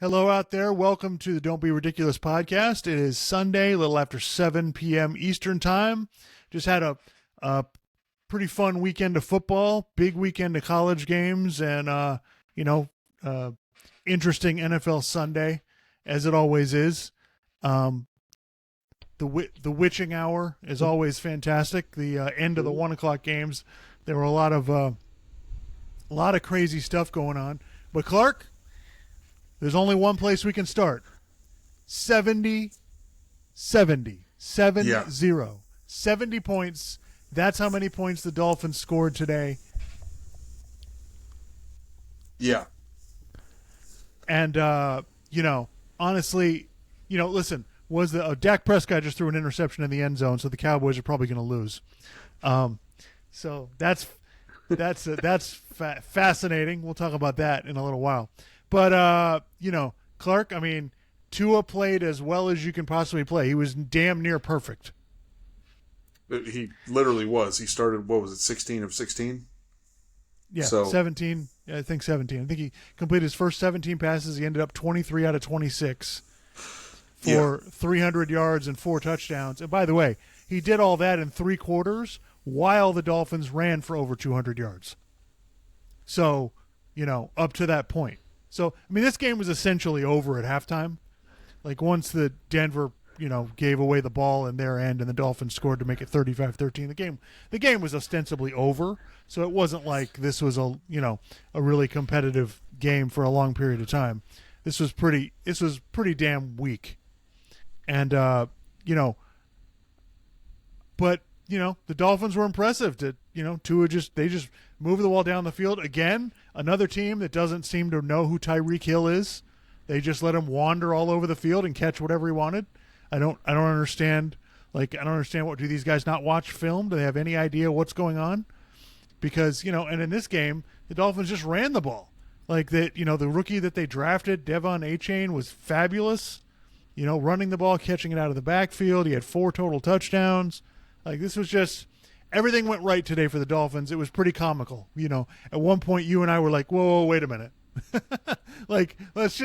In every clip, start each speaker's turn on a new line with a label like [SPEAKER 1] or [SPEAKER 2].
[SPEAKER 1] Hello out there. Welcome to the Don't Be Ridiculous podcast. It is Sunday, a little after 7 p.m. Eastern time. Just had a pretty fun weekend of football, big weekend of college games, and, interesting NFL Sunday, as it always is. The witching hour is always fantastic. The end of the 1 o'clock games, there were a lot of crazy stuff going on. But Clark, there's only one place we can start. 70. 70 points. That's how many points the Dolphins scored today.
[SPEAKER 2] Yeah.
[SPEAKER 1] And, honestly, listen, was Dak Prescott just threw an interception in the end zone, so the Cowboys are probably going to lose. So that's fascinating. We'll talk about that in a little while. But, Clark, I mean, Tua played as well as you can possibly play. He was damn near perfect.
[SPEAKER 2] He literally was. He started, 16 of 16?
[SPEAKER 1] Yeah, 17. I think 17. I think he completed his first 17 passes. He ended up 23 out of 26 for 300 yards and 4 touchdowns. And by the way, he did all that in 3 quarters while the Dolphins ran for over 200 yards. So, up to that point. So, I mean, this game was essentially over at halftime. Like, once the Denver, gave away the ball in their end and the Dolphins scored to make it 35-13, the game was ostensibly over. So it wasn't like this was a really competitive game for a long period of time. This was pretty damn weak. And, but, the Dolphins were impressive Tua just moved the ball down the field. Again, another team that doesn't seem to know who Tyreek Hill is. They just let him wander all over the field and catch whatever he wanted. I don't understand. I don't understand do these guys not watch film? Do they have any idea what's going on? Because, and in this game, the Dolphins just ran the ball. The rookie that they drafted, Devon Achane, was fabulous. Running the ball, catching it out of the backfield. He had 4 total touchdowns. This was just everything went right today for the Dolphins. It was pretty comical. At one point you and I were like, whoa, wait a minute. Let's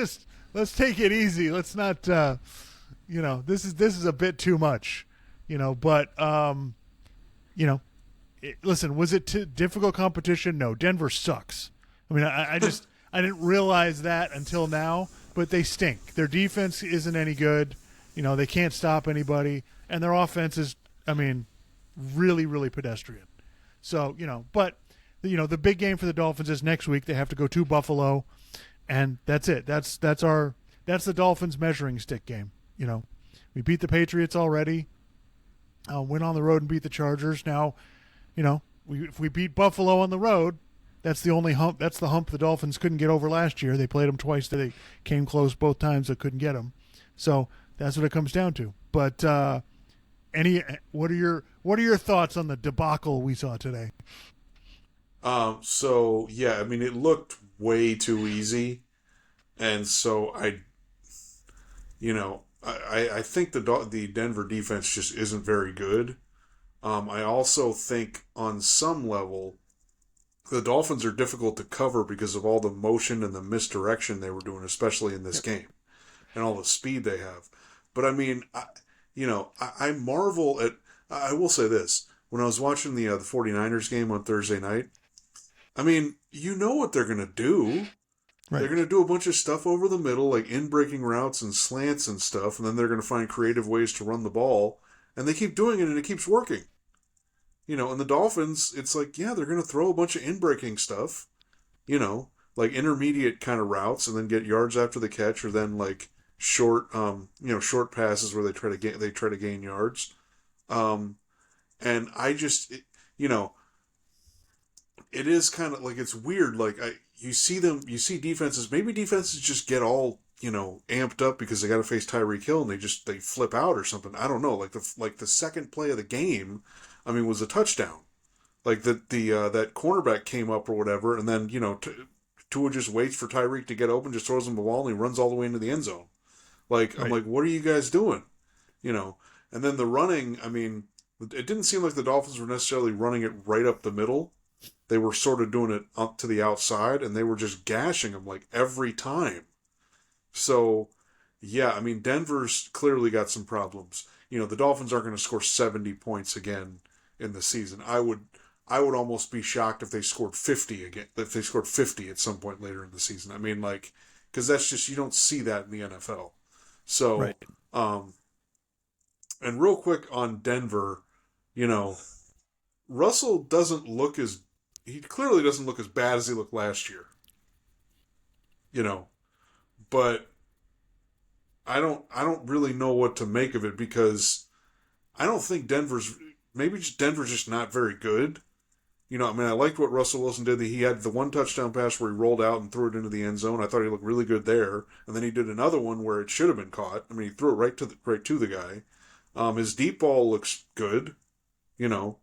[SPEAKER 1] take it easy. Let's not, this is a bit too much, listen, was it difficult competition? No, Denver sucks. I mean, I didn't realize that until now, but they stink. Their defense isn't any good. They can't stop anybody, and their offense is, really, really pedestrian. So, but, the big game for the Dolphins is next week. They have to go to Buffalo, and that's it. That's the Dolphins measuring stick game. We beat the Patriots already, went on the road and beat the Chargers. Now, if we beat Buffalo on the road, that's the only hump. That's the hump the Dolphins couldn't get over last year. They played them twice. They came close both times, but couldn't get them. So that's what it comes down to. But what are your thoughts on the debacle we saw today?
[SPEAKER 2] It looked way too easy, and so I think the Denver defense just isn't very good. I also think on some level the Dolphins are difficult to cover because of all the motion and the misdirection they were doing, especially in this game, and all the speed they have. But I mean, I marvel at. I will say this: when I was watching the 49ers game on Thursday night, I mean, what they're gonna do. Right. They're going to do a bunch of stuff over the middle, like in-breaking routes and slants and stuff, and then they're going to find creative ways to run the ball, and they keep doing it, and it keeps working. And the Dolphins, it's like, they're going to throw a bunch of in-breaking stuff, like intermediate kind of routes, and then get yards after the catch, or then like short passes where they try to gain yards. And I just, it is kind of like, it's weird, you see defenses, maybe defenses just get all, amped up because they got to face Tyreek Hill and they flip out or something. I don't know. Like the second play of the game, was a touchdown. Like that cornerback came up or whatever, and then, Tua just waits for Tyreek to get open, just throws him the ball, and he runs all the way into the end zone. Right. I'm like, what are you guys doing? And then the running, it didn't seem like the Dolphins were necessarily running it right up the middle. They were sort of doing it up to the outside, and they were just gashing him like every time. So, yeah, I mean, Denver's clearly got some problems. The Dolphins aren't going to score 70 points again in the season. I would almost be shocked if they scored 50 again, if they scored 50 at some point later in the season. I mean, like, because that's just, you don't see that in the NFL.
[SPEAKER 1] Right.
[SPEAKER 2] So, and real quick on Denver, you know, Russell he clearly doesn't look as bad as he looked last year, you know, but I don't really know what to make of it because I don't think Denver's just not very good. I mean, I liked what Russell Wilson did. He had the one touchdown pass where he rolled out and threw it into the end zone. I thought he looked really good there. And then he did another one where it should have been caught. I mean, he threw it right to the guy. His deep ball looks good, you know.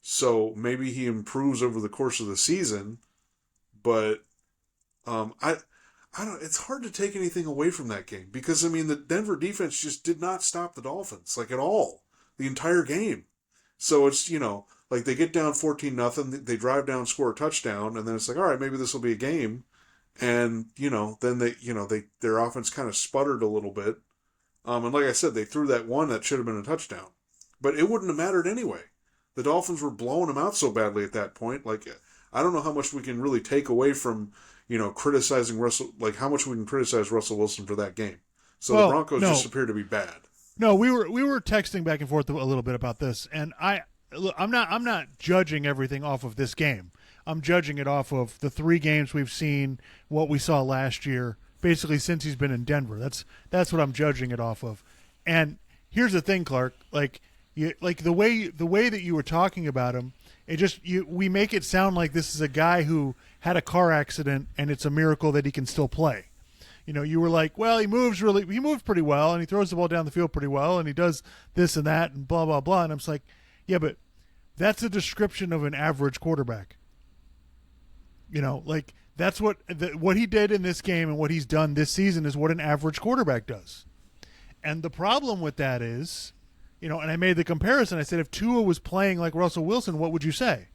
[SPEAKER 2] So maybe he improves over the course of the season, but I don't. It's hard to take anything away from that game because I mean the Denver defense just did not stop the Dolphins like at all the entire game. So it's like they get down 14-0, they drive down, score a touchdown, and then it's like all right, maybe this will be a game, and then their offense kind of sputtered a little bit, and like I said, they threw that one that should have been a touchdown, but it wouldn't have mattered anyway. The Dolphins were blowing them out so badly at that point. Like I don't know how much we can really take away from criticizing Russell, like how much we can criticize Russell Wilson for that game. So the Broncos just appear to be bad.
[SPEAKER 1] No, we were texting back and forth a little bit about this, and I'm not judging everything off of this game. I'm judging it off of the 3 games we've seen, what we saw last year, basically since he's been in Denver. That's what I'm judging it off of. And here's the thing, Clark, like the way that you were talking about him, we make it sound like this is a guy who had a car accident and it's a miracle that he can still play. You were like, well, he moves pretty well and he throws the ball down the field pretty well and he does this and that and blah, blah, blah. And I'm just like, yeah, but that's a description of an average quarterback. Like that's what he did in this game and what he's done this season is what an average quarterback does. And the problem with that is, and I made the comparison. I said, if Tua was playing like Russell Wilson, what would you say?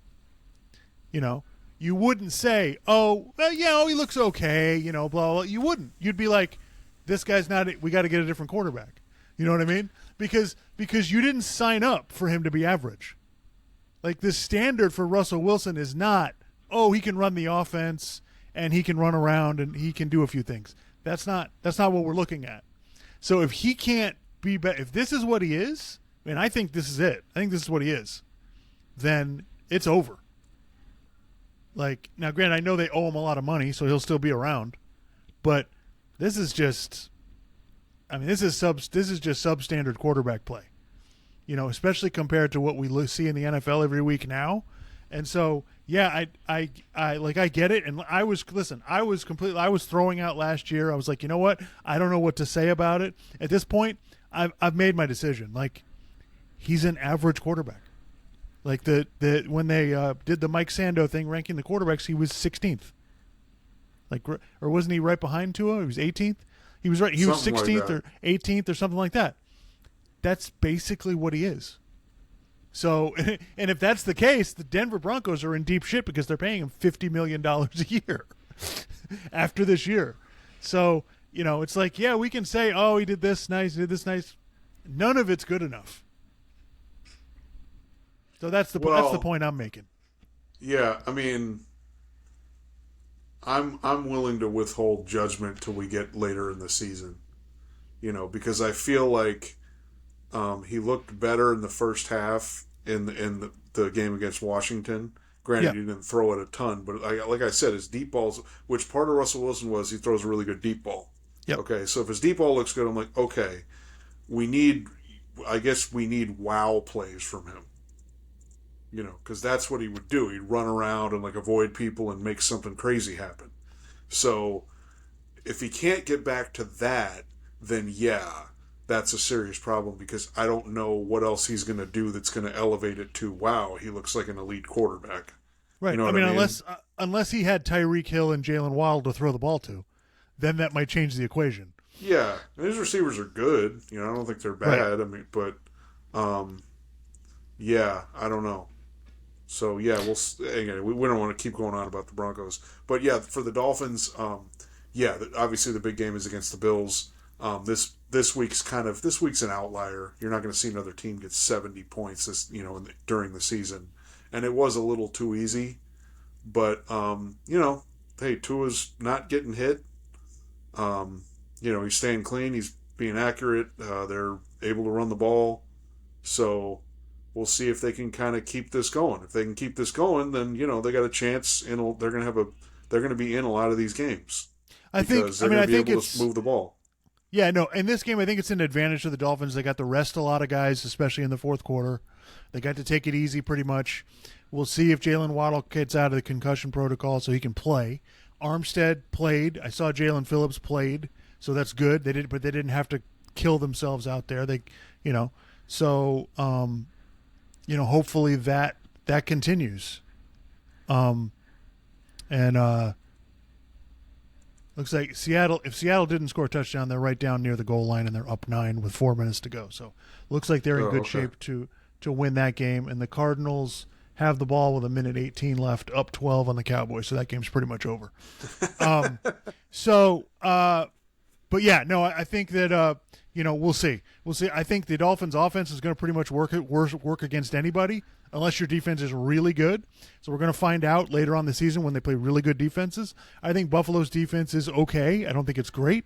[SPEAKER 1] You wouldn't say, oh, well, yeah, he looks okay, blah, blah. You wouldn't. You'd be like, this guy's not, we got to get a different quarterback. You know what I mean? Because you didn't sign up for him to be average. Like the standard for Russell Wilson is not, oh, he can run the offense and he can run around and he can do a few things. That's not what we're looking at. So if he can't be better, if this is what he is, and I think this is it. I think this is what he is. Then it's over. Like now, granted, I know they owe him a lot of money, so he'll still be around. But this is just, this is just substandard quarterback play. Especially compared to what we see in the NFL every week now. And so, yeah, I get it. And I was throwing out last year. I was like, you know what? I don't know what to say about it. At this point, I've made my decision. Like, he's an average quarterback. Like when they did the Mike Sando thing, ranking the quarterbacks, he was 16th. Like, or wasn't he right behind Tua? He was 18th. He was right. He was 16th or 18th or something like that. That's basically what he is. So, and if that's the case, the Denver Broncos are in deep shit because they're paying him $50 million a year after this year. So, it's like, yeah, we can say, oh, he did this nice, he did this nice. None of it's good enough. So that's the point I'm making.
[SPEAKER 2] Yeah, I mean, I'm willing to withhold judgment till we get later in the season, because I feel like he looked better in the first half in the game against Washington. Granted, he didn't throw it a ton, but like I said, his deep balls, which part of Russell Wilson was, he throws a really good deep ball.
[SPEAKER 1] Yep.
[SPEAKER 2] Okay, so if his deep ball looks good, I'm like, okay, we need wow plays from him. Because that's what he would do. He'd run around and avoid people and make something crazy happen. So if he can't get back to that, then yeah, that's a serious problem because I don't know what else he's going to do that's going to elevate it to, wow, he looks like an elite quarterback.
[SPEAKER 1] Right.
[SPEAKER 2] You know what I mean?
[SPEAKER 1] Unless he had Tyreek Hill and Jalen Waddle to throw the ball to, then that might change the equation.
[SPEAKER 2] Yeah. And his receivers are good. I don't think they're bad. Right. But yeah, I don't know. So, yeah, we don't want to keep going on about the Broncos. But, yeah, for the Dolphins, yeah, obviously the big game is against the Bills. This week's an outlier. You're not going to see another team get 70 points during the season, and it was a little too easy. But hey, Tua's not getting hit. He's staying clean. He's being accurate. They're able to run the ball. So we'll see if they can kind of keep this going. If they can keep this going, then they got a chance, and they're going to be in a lot of these games because they're going to be able to move the ball.
[SPEAKER 1] Yeah, no, in this game, I think it's an advantage to the Dolphins. They got to rest a lot of guys, especially in the fourth quarter. They got to take it easy pretty much. We'll see if Jalen Waddle gets out of the concussion protocol so he can play. Armstead played. I saw Jalen Phillips played, so that's good. They didn't have to kill themselves out there. Hopefully that continues. Looks like Seattle. If Seattle didn't score a touchdown, they're right down near the goal line and they're up 9 with 4 minutes to go. So looks like they're in good shape to win that game. And the Cardinals have the ball with 1:18 left, up 12 on the Cowboys. So that game's pretty much over. But yeah, no, I think that we'll see. We'll see. I think the Dolphins' offense is going to pretty much work against anybody, unless your defense is really good. So we're going to find out later on the season when they play really good defenses. I think Buffalo's defense is okay. I don't think it's great.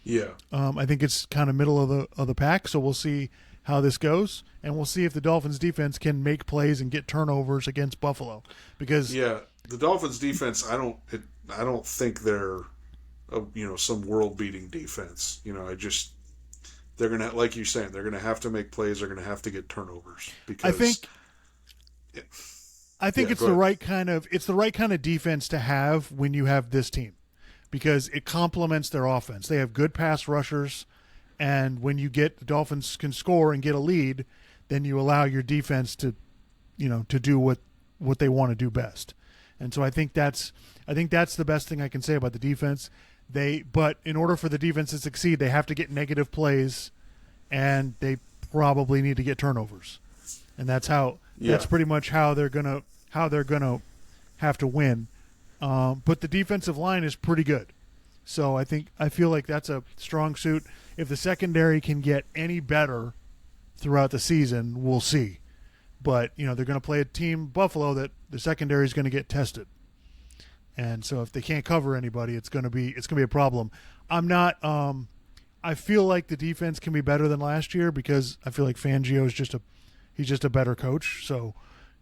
[SPEAKER 2] Yeah.
[SPEAKER 1] I think it's kind of middle of the pack. So we'll see how this goes, and we'll see if the Dolphins' defense can make plays and get turnovers against Buffalo. Because
[SPEAKER 2] the Dolphins' defense, I don't think they're some world-beating defense. They're gonna, like you're saying, they're gonna have to make plays. They're gonna have to get turnovers because
[SPEAKER 1] I think it's the right kind of defense to have when you have this team, because it complements their offense. They have good pass rushers, and when you get the Dolphins can score and get a lead, then you allow your defense to do what they want to do best. And so I think that's the best thing I can say about the defense. But in order for the defense to succeed, they have to get negative plays, and they probably need to get turnovers, and that's pretty much how they're gonna have to win. But the defensive line is pretty good, so I feel like that's a strong suit. If the secondary can get any better throughout the season, we'll see. But they're going to play a team, Buffalo, that the secondary is going to get tested. And so if they can't cover anybody, it's going to be a problem. I feel like the defense can be better than last year because I feel like Fangio is just a better coach. So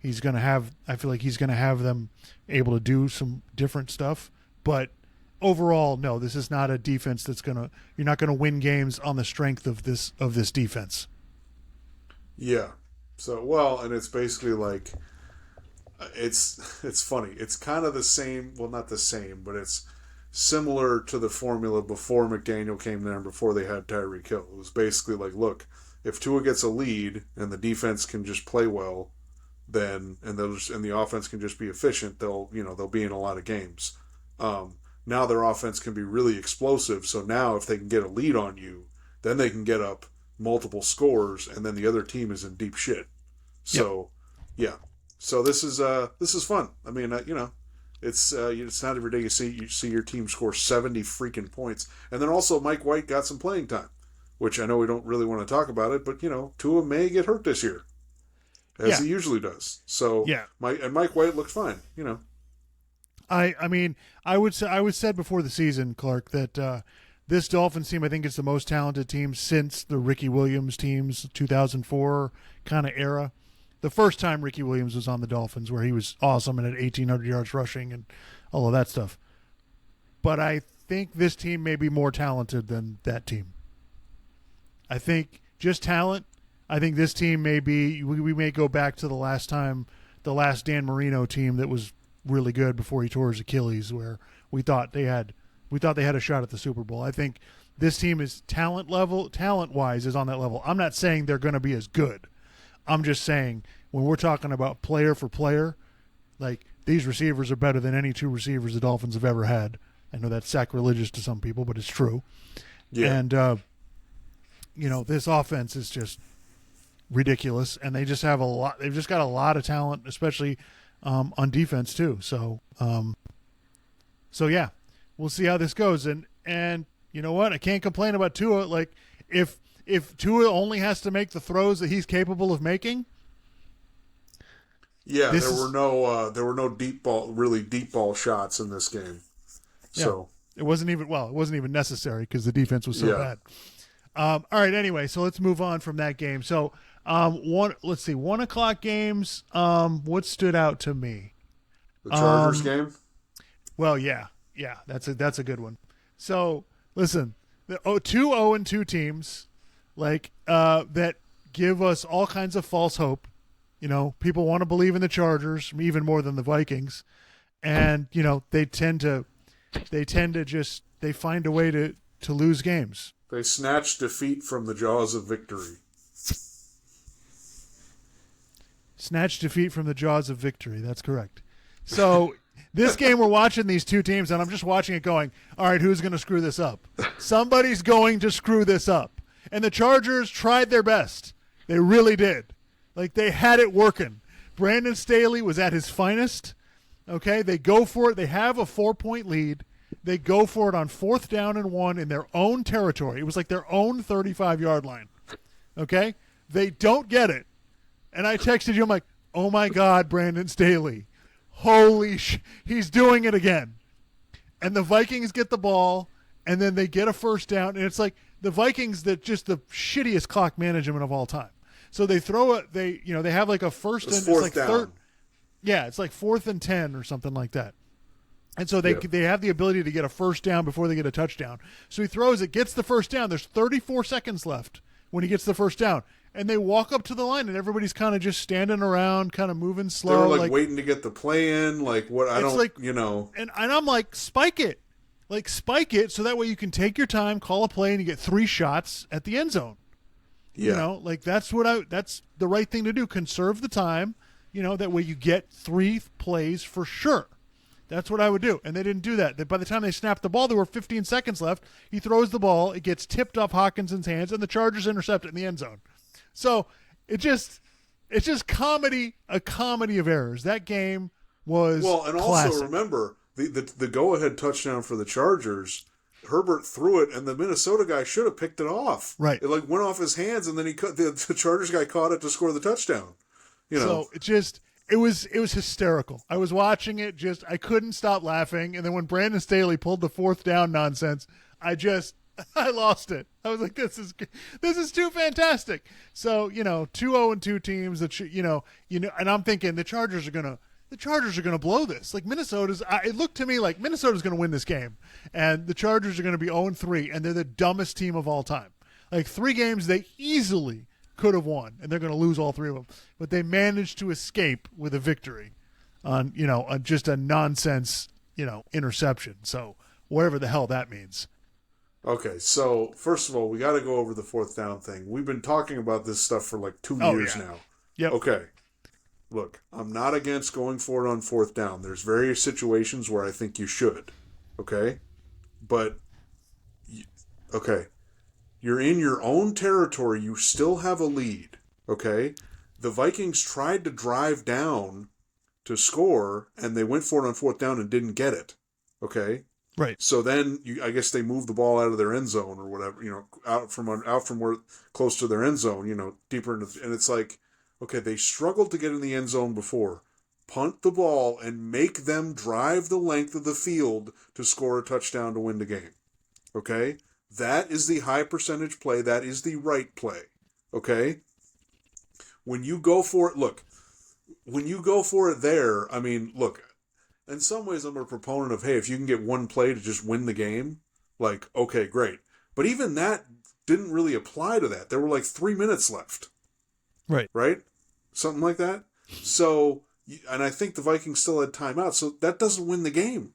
[SPEAKER 1] I feel like he's going to have them able to do some different stuff. But overall, no, this is not a defense you're not going to win games on the strength of this defense.
[SPEAKER 2] Yeah. So, and it's basically like, it's funny. It's kind of the same. Well, not the same, but it's similar to the formula before McDaniel came there and before they had Tyreek Hill. It was basically like, look, if Tua gets a lead and the defense can just play well, then and the offense can just be efficient, they'll be in a lot of games. Now their offense can be really explosive. So now if they can get a lead on you, then they can get up multiple scores, and then the other team is in deep shit. So, yeah. So this is fun. I mean, it's not every day you see your team score 70 freaking points, and then also Mike White got some playing time, which I know we don't really want to talk about it, but Tua may get hurt this year, as he usually does. So Mike White looked fine.
[SPEAKER 1] I said before the season, Clark, that this Dolphins team, I think, is the most talented team since the Ricky Williams teams, 2004 kind of era. The first time Ricky Williams was on the Dolphins, where he was awesome and had 1,800 yards rushing and all of that stuff. But I think this team may be more talented than that team. I think just talent. I think this team may be. We may go back to the last Dan Marino team that was really good before he tore his Achilles, where we thought they had a shot at the Super Bowl. I think this team is talent-wise is on that level. I'm not saying they're going to be as good. I'm just saying when we're talking about player for player, like these receivers are better than any two receivers the Dolphins have ever had. I know that's sacrilegious to some people, but it's true. Yeah. And this offense is just ridiculous, and they just have a lot. They've just got a lot of talent, especially on defense too. So yeah, we'll see how this goes. And you know what? I can't complain about Tua. Like if Tua only has to make the throws that he's capable of making.
[SPEAKER 2] Yeah, there were no really deep ball shots in this game. So
[SPEAKER 1] it wasn't even necessary because the defense was so bad. All right. Anyway, so let's move on from that game. So 1 o'clock games. What stood out to me?
[SPEAKER 2] The Chargers game.
[SPEAKER 1] Well, yeah, that's a good one. So listen, the 2-0-2 teams that give us all kinds of false hope. You know, people want to believe in the Chargers even more than the Vikings, and you know they tend to find a way to lose games.
[SPEAKER 2] They snatch defeat from the jaws of victory.
[SPEAKER 1] Snatch defeat from the jaws of victory. That's correct. So this game, we're watching these two teams, and I'm just watching it going, all right, who's going to screw this up? Somebody's going to screw this up. And the Chargers tried their best. They really did. Like, they had it working. Brandon Staley was at his finest. Okay, they go for it. They have a 4-point lead. They go for it on 4th down and 1 in their own territory. It was like their own 35-yard line. Okay? They don't get it. And I texted you, I'm like, oh, my God, Brandon Staley. Holy he's doing it again. And the Vikings get the ball, and then they get a first down. And it's like the Vikings, that just the shittiest clock management of all time. So they throw it. They have like a first and it's like
[SPEAKER 2] down.
[SPEAKER 1] Third. Yeah, it's like 4th and 10 or something like that. And so they have the ability to get a first down before they get a touchdown. So he throws it, gets the first down. There's 34 seconds left when he gets the first down. And they walk up to the line, and everybody's kind of just standing around, kind of moving slow.
[SPEAKER 2] They were like waiting to get the play in. Like, what? I don't,
[SPEAKER 1] like,
[SPEAKER 2] you know.
[SPEAKER 1] And I'm like, spike it. Like, spike it so that way you can take your time, call a play, and you get 3 shots at the end zone.
[SPEAKER 2] Yeah.
[SPEAKER 1] You know, like that's the right thing to do. Conserve the time, you know, that way you get 3 plays for sure. That's what I would do. And they didn't do that. By the time they snapped the ball, there were 15 seconds left. He throws the ball. It gets tipped off Hawkinson's hands, and the Chargers intercept it in the end zone. So it's just a comedy of errors. That game was
[SPEAKER 2] and
[SPEAKER 1] classic.
[SPEAKER 2] Also remember the go-ahead touchdown for the Chargers. Herbert threw it, and the Minnesota guy should have picked it off.
[SPEAKER 1] Right.
[SPEAKER 2] It like went off his hands, and then the Chargers guy caught it to score the touchdown. You know.
[SPEAKER 1] So it was hysterical. I was watching it, I couldn't stop laughing. And then when Brandon Staley pulled the 4th down nonsense, I lost it. I was like, this is too fantastic. So, you know, 2-0-2 teams that and I'm thinking the Chargers are gonna blow this. Like it looked to me like Minnesota's gonna win this game, and the Chargers are gonna be 0-3, and they're the dumbest team of all time. Like 3 games they easily could have won, and they're gonna lose all 3 of them, but they managed to escape with a victory on just a nonsense interception. So whatever the hell that means.
[SPEAKER 2] Okay, so first of all, we got to go over the 4th down thing. We've been talking about this stuff for like 2 years now.
[SPEAKER 1] Yep.
[SPEAKER 2] Okay. Look, I'm not against going for it on 4th down. There's various situations where I think you should. Okay? But, okay. You're in your own territory. You still have a lead. Okay? The Vikings tried to drive down to score, and they went for it on 4th down and didn't get it. Okay?
[SPEAKER 1] Right.
[SPEAKER 2] So then, I guess they moved the ball out of their end zone or whatever, out from where close to their end zone, deeper into, and it's like, okay, they struggled to get in the end zone before. Punt the ball and make them drive the length of the field to score a touchdown to win the game. Okay? That is the high percentage play. That is the right play. Okay? When you go for it there, I mean, look, in some ways, I'm a proponent of, hey, if you can get 1 play to just win the game, like, okay, great. But even that didn't really apply to that. There were like 3 minutes left.
[SPEAKER 1] Right.
[SPEAKER 2] Right? Something like that. So, and I think the Vikings still had timeout, so that doesn't win the game.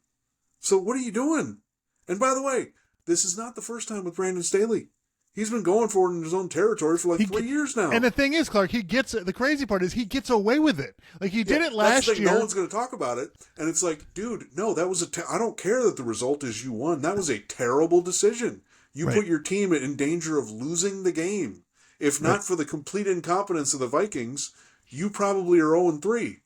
[SPEAKER 2] So what are you doing? And by the way, this is not the first time with Brandon Staley. He's been going for it in his own territory for like 3 years now.
[SPEAKER 1] And the thing is, Clark, the crazy part is he gets away with it. Like he did it last year.
[SPEAKER 2] No one's going to talk about it. And it's like, dude, no, that was I don't care that the result is you won. That was a terrible decision. You put your team in danger of losing the game. If not for the complete incompetence of the Vikings, you probably are 0-3.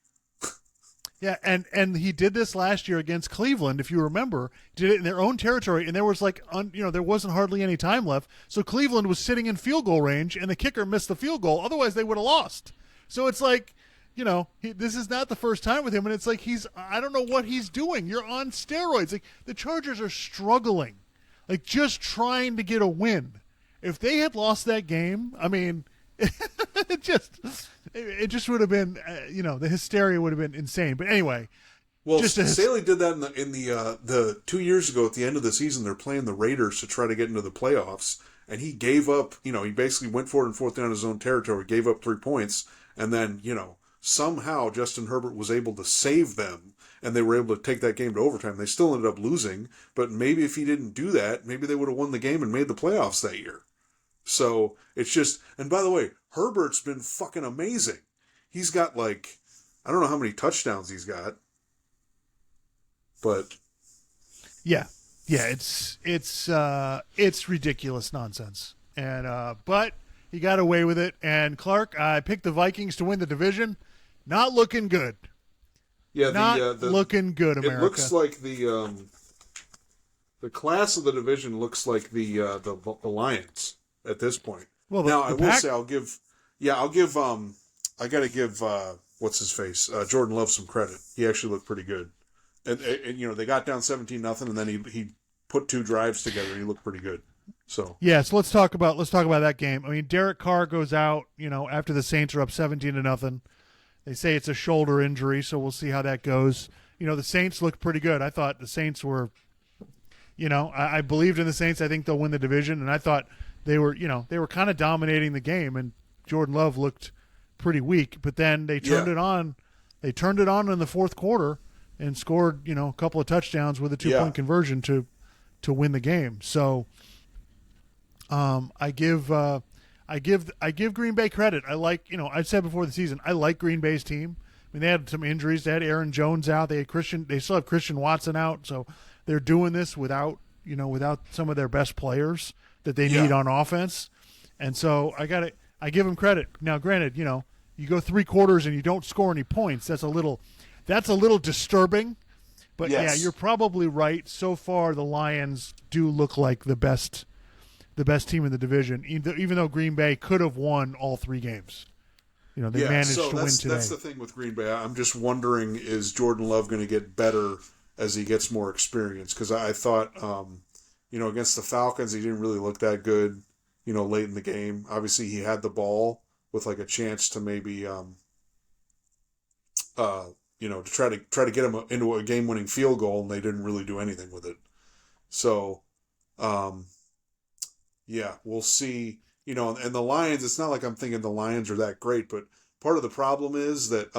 [SPEAKER 1] Yeah, and he did this last year against Cleveland, if you remember. Did it in their own territory, and there was there wasn't hardly any time left. So Cleveland was sitting in field goal range, and the kicker missed the field goal. Otherwise, they would have lost. So it's like, this is not the first time with him, and it's like I don't know what he's doing. You're on steroids. Like, the Chargers are struggling, like, just trying to get a win. If they had lost that game, I mean, it just would have been, the hysteria would have been insane. But anyway,
[SPEAKER 2] well, Staley did that in the 2 years ago at the end of the season. They're playing the Raiders to try to get into the playoffs, and he gave up. He basically went for it in fourth down his own territory, gave up 3 points, and then somehow Justin Herbert was able to save them, and they were able to take that game to overtime. They still ended up losing, but maybe if he didn't do that, maybe they would have won the game and made the playoffs that year. So it's just, and by the way, Herbert's been fucking amazing. He's got I don't know how many touchdowns he's got, but
[SPEAKER 1] yeah, it's ridiculous nonsense. And but he got away with it. And Clark, I picked the Vikings to win the division. Not looking good.
[SPEAKER 2] Yeah,
[SPEAKER 1] looking good, America.
[SPEAKER 2] It looks like the class of the division looks like the Lions at this point. Well, now I will say I got to give what's his face Jordan Love some credit. He actually looked pretty good, and they got down 17-0, and then he put 2 drives together, and he looked pretty good. So
[SPEAKER 1] let's talk about that game. I mean, Derek Carr goes out, after the Saints are up 17-0. They say it's a shoulder injury, so we'll see how that goes. The Saints looked pretty good. I thought the Saints were, I believed in the Saints. I think they'll win the division, and I thought they were kind of dominating the game, and Jordan Love looked pretty weak. But then they turned it on. They turned it on in the fourth quarter and scored, a couple of touchdowns with a 2-point conversion to win the game. So I give Green Bay credit. I like, I said before the season, I like Green Bay's team. I mean, they had some injuries. They had Aaron Jones out. They still have Christian Watson out. So they're doing this without some of their best players that they need on offense. And so I give them credit. Now, granted, you go 3 quarters and you don't score any points. That's a little disturbing. But yeah, you're probably right. So far, the Lions do look like the best team in the division, even though Green Bay could have won all 3 games. They managed to win today.
[SPEAKER 2] That's the thing with Green Bay. I'm just wondering, is Jordan Love going to get better as he gets more experience? Because I thought, against the Falcons, he didn't really look that good, late in the game. Obviously, he had the ball with a chance to maybe, to try to get him into a game-winning field goal, and they didn't really do anything with it. So, we'll see. And the Lions, it's not like I'm thinking the Lions are that great, but part of the problem is that,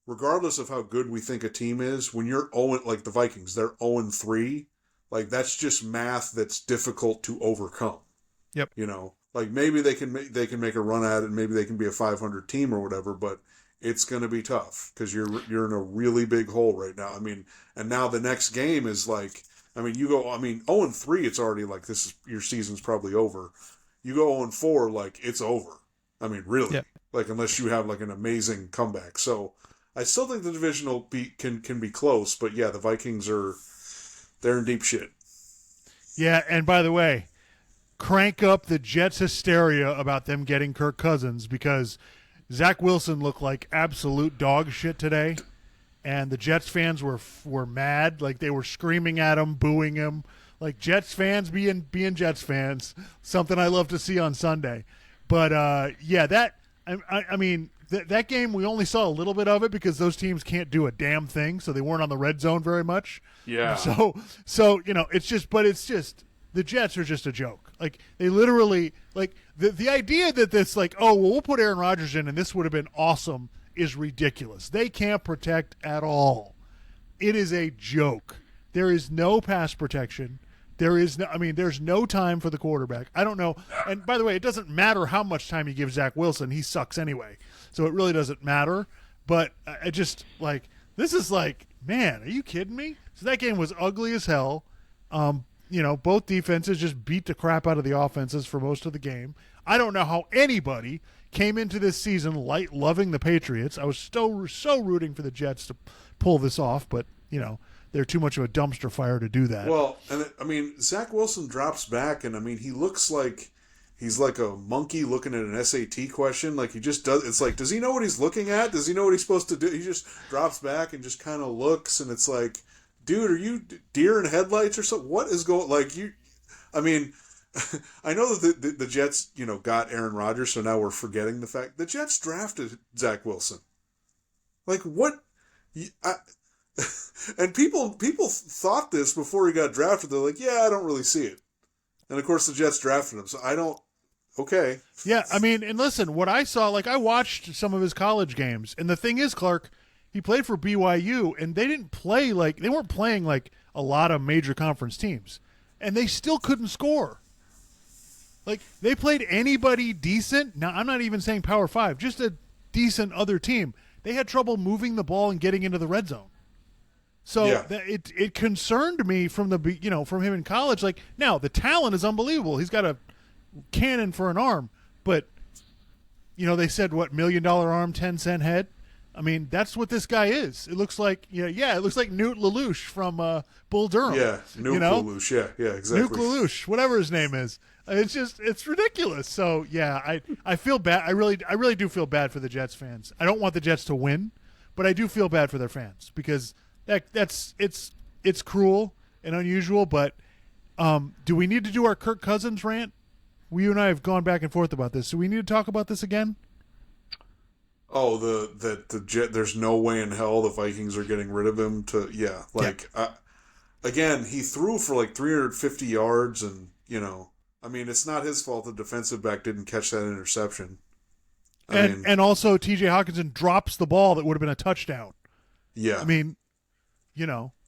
[SPEAKER 2] regardless of how good we think a team is, when you're 0, like the Vikings, they're 0-3, that's just math that's difficult to overcome.
[SPEAKER 1] Yep.
[SPEAKER 2] Maybe they can make a run at it, and maybe they can be a 500 team or whatever, but it's going to be tough because you're in a really big hole right now. I mean, and now the next game is 0-3, it's already your season's probably over. You go 0-4, it's over. I mean, really,
[SPEAKER 1] yep.
[SPEAKER 2] Unless you have an amazing comeback. So I still think the division can be close, but yeah, the Vikings they're in deep shit.
[SPEAKER 1] Yeah, and by the way, crank up the Jets hysteria about them getting Kirk Cousins, because Zach Wilson looked like absolute dog shit today. And the Jets fans were mad. They were screaming at him, booing him. Jets fans being Jets fans. Something I love to see on Sunday. But, that game, we only saw a little bit of it because those teams can't do a damn thing, so they weren't on the red zone very much.
[SPEAKER 2] Yeah.
[SPEAKER 1] So it's just the Jets are just a joke. They literally, the idea that this, we'll put Aaron Rodgers in and this would have been awesome is ridiculous. They can't protect at all. It is a joke. There is no pass protection. There's no time for the quarterback. I don't know. And by the way, it doesn't matter how much time you give Zach Wilson. He sucks anyway. So it really doesn't matter. But I just this is man, are you kidding me? So that game was ugly as hell. Both defenses just beat the crap out of the offenses for most of the game. I don't know how anybody came into this season loving the Patriots. I was so rooting for the Jets to pull this off, but they're too much of a dumpster fire to do that.
[SPEAKER 2] Well, and I mean, Zach Wilson drops back, and I mean, he looks like he's like a monkey looking at an SAT question. Like, he just does. It's like, does he know what he's looking at? Does he know what he's supposed to do? He just drops back and just kind of looks, and it's like, dude, are you deer in headlights or something? What is going? Like, you? I mean, I know that the Jets, got Aaron Rodgers, so now we're forgetting the fact the Jets drafted Zach Wilson. Like, what? And people thought this before he got drafted. They're like, yeah, I don't really see it. And of course, the Jets drafted him, so I don't. Okay.
[SPEAKER 1] Yeah, I mean, and listen, what I saw, like, I watched some of his college games, and the thing is, Clark, he played for BYU, and they weren't playing like a lot of major conference teams, and they still couldn't score. Like, they played anybody decent. Now, I'm not even saying Power 5, just a decent other team. They had trouble moving the ball and getting into the red zone. So
[SPEAKER 2] yeah.
[SPEAKER 1] it concerned me from from him in college. Like, now the talent is unbelievable. He's got a cannon for an arm, but they said what, $1 million arm, 10-cent head. I mean, that's what this guy is. It looks like it looks like Newt Lelouch from Bull Durham.
[SPEAKER 2] Yeah, Newt Lelouch. Yeah, exactly.
[SPEAKER 1] Newt Lelouch, whatever his name is. It's ridiculous. So yeah, I feel bad. I really do feel bad for the Jets fans. I don't want the Jets to win, but I do feel bad for their fans because it's cruel and unusual. But do we need to do our Kirk Cousins rant? You and I have gone back and forth about this. Do we need to talk about this again?
[SPEAKER 2] Oh, the Jet. There's no way in hell the Vikings are getting rid of him. Again, he threw for like 350 yards, and I mean, it's not his fault the defensive back didn't catch that interception.
[SPEAKER 1] And also T.J. Hawkinson drops the ball that would have been a touchdown.
[SPEAKER 2] Yeah,
[SPEAKER 1] I mean,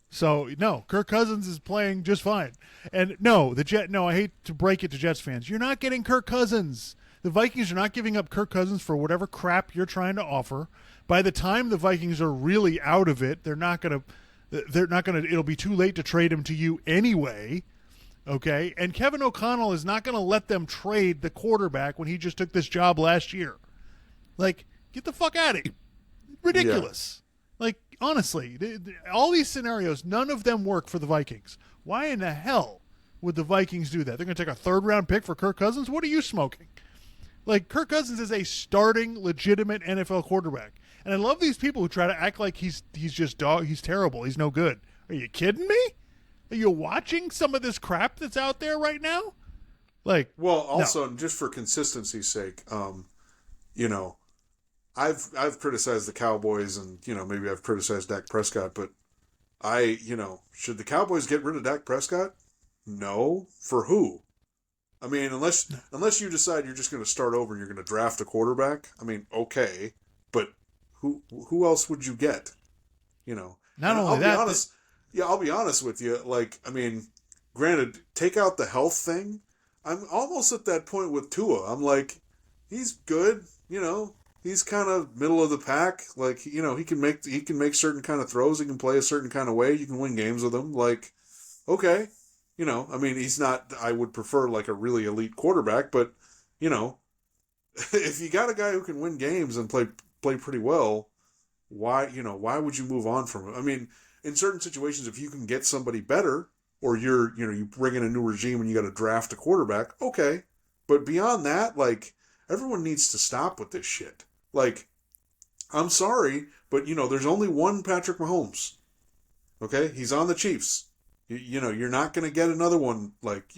[SPEAKER 1] so no, Kirk Cousins is playing just fine. And no, I hate to break it to Jets fans, you're not getting Kirk Cousins. The Vikings are not giving up Kirk Cousins for whatever crap you're trying to offer. By the time the Vikings are really out of it, it'll be too late to trade him to you anyway. Okay? And Kevin O'Connell is not going to let them trade the quarterback when he just took this job last year. Like, get the fuck out of here. Ridiculous. Yeah. Like, honestly, all these scenarios, none of them work for the Vikings. Why in the hell would the Vikings do that? They're going to take a third-round pick for Kirk Cousins? What are you smoking? Like, Kirk Cousins is a starting, legitimate NFL quarterback. And I love these people who try to act like he's terrible, he's no good. Are you kidding me? Are you watching some of this crap that's out there right now? Like,
[SPEAKER 2] well, also, just for consistency's sake, I've criticized the Cowboys, and maybe I've criticized Dak Prescott, but should the Cowboys get rid of Dak Prescott? No. For who? I mean, unless you decide you're just going to start over and you're going to draft a quarterback, I mean, okay, but who else would you get?
[SPEAKER 1] Not only that.
[SPEAKER 2] I'll be honest with you. Like, I mean, granted, take out the health thing. I'm almost at that point with Tua. I'm like, he's good. He's kind of middle of the pack. Like, he can make certain kind of throws. He can play a certain kind of way. You can win games with him. Like, okay. I mean, he's not, I would prefer like a really elite quarterback, but, if you got a guy who can win games and play pretty well, why would you move on from him? I mean, in certain situations, if you can get somebody better, or you bring in a new regime and you got to draft a quarterback, okay. But beyond that, like, everyone needs to stop with this shit. Like, I'm sorry, but, there's only one Patrick Mahomes. Okay? He's on the Chiefs. You're not going to get another one like,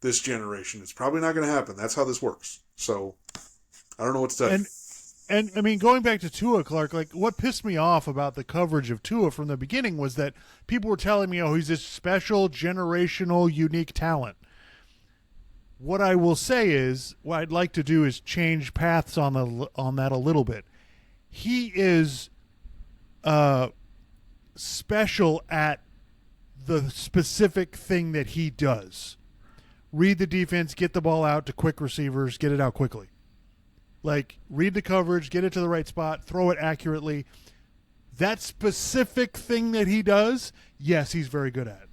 [SPEAKER 2] this generation. It's probably not going to happen. That's how this works. So, I don't know what to tell you.
[SPEAKER 1] And I mean, going back to Tua, Clark, like, what pissed me off about the coverage of Tua from the beginning was that people were telling me, he's this special, generational, unique talent. What I will say is, what I'd like to do is change paths on that a little bit. He is special at the specific thing that he does. Read the defense, get the ball out to quick receivers, get it out quickly. Like, read the coverage, get it to the right spot, throw it accurately. That specific thing that he does, yes, he's very good at.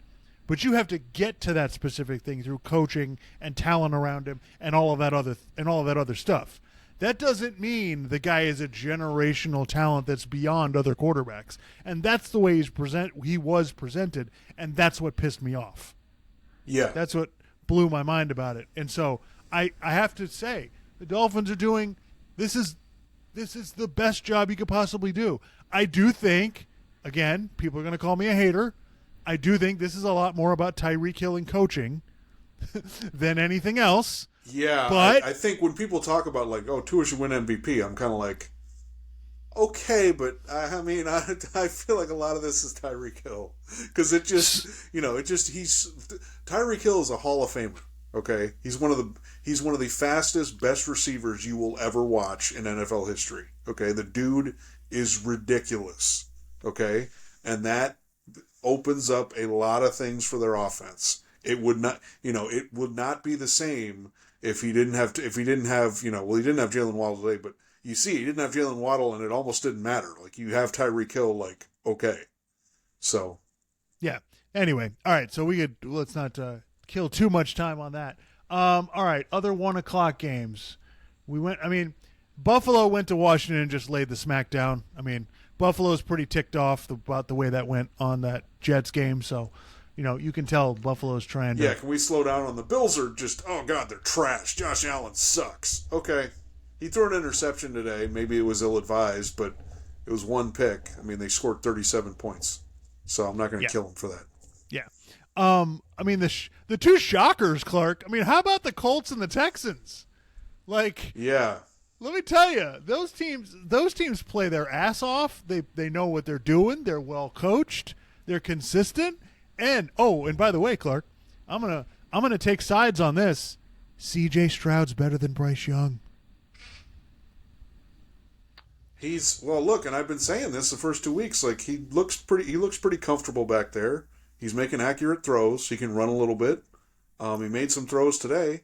[SPEAKER 1] But you have to get to that specific thing through coaching and talent around him and all of that other stuff. that doesn't mean the guy is a generational talent that's beyond other quarterbacks. And that's the way he was presented, and that's what pissed me off.
[SPEAKER 2] Yeah.
[SPEAKER 1] That's what blew my mind about it. And so I have to say, the Dolphins are doing this is the best job you could possibly do. I do think, again, people are going to call me a hater. I do think this is a lot more about Tyreek Hill and coaching than anything else.
[SPEAKER 2] Yeah,
[SPEAKER 1] but
[SPEAKER 2] I think when people talk about like, oh, Tua should win MVP, I'm kind of like, okay, but I mean, I feel like a lot of this is Tyreek Hill because it just, Tyreek Hill is a Hall of Famer. Okay, he's one of the fastest, best receivers you will ever watch in NFL history. Okay, the dude is ridiculous. Okay, and that opens up a lot of things for their offense. It would not be the same if he didn't have, he didn't have Jalen Waddle today, but you see, he didn't have Jalen Waddle and it almost didn't matter. Like, you have Tyreek Hill, like, okay. So.
[SPEAKER 1] Yeah. Anyway. All right. So let's not kill too much time on that. All right. Other 1:00 games. Buffalo went to Washington and just laid the smack down. I mean, Buffalo's pretty ticked off about the way that went on that Jets game. So, you can tell Buffalo's trying to.
[SPEAKER 2] Yeah, can we slow down on the Bills? Are just, oh God, they're trash. Josh Allen sucks. Okay, he threw an interception today. Maybe it was ill-advised, but it was one pick. I mean, they scored 37 points, so I'm not going to kill him for that.
[SPEAKER 1] Yeah. The two shockers, Clark. I mean, how about the Colts and the Texans? Like, yeah. Let me tell you, those teams play their ass off. They know what they're doing. They're well coached. They're consistent. And by the way, Clark, I'm gonna take sides on this. C.J. Stroud's better than Bryce Young.
[SPEAKER 2] Look, and I've been saying this the first 2 weeks. Like, he looks pretty comfortable back there. He's making accurate throws. He can run a little bit. He made some throws today.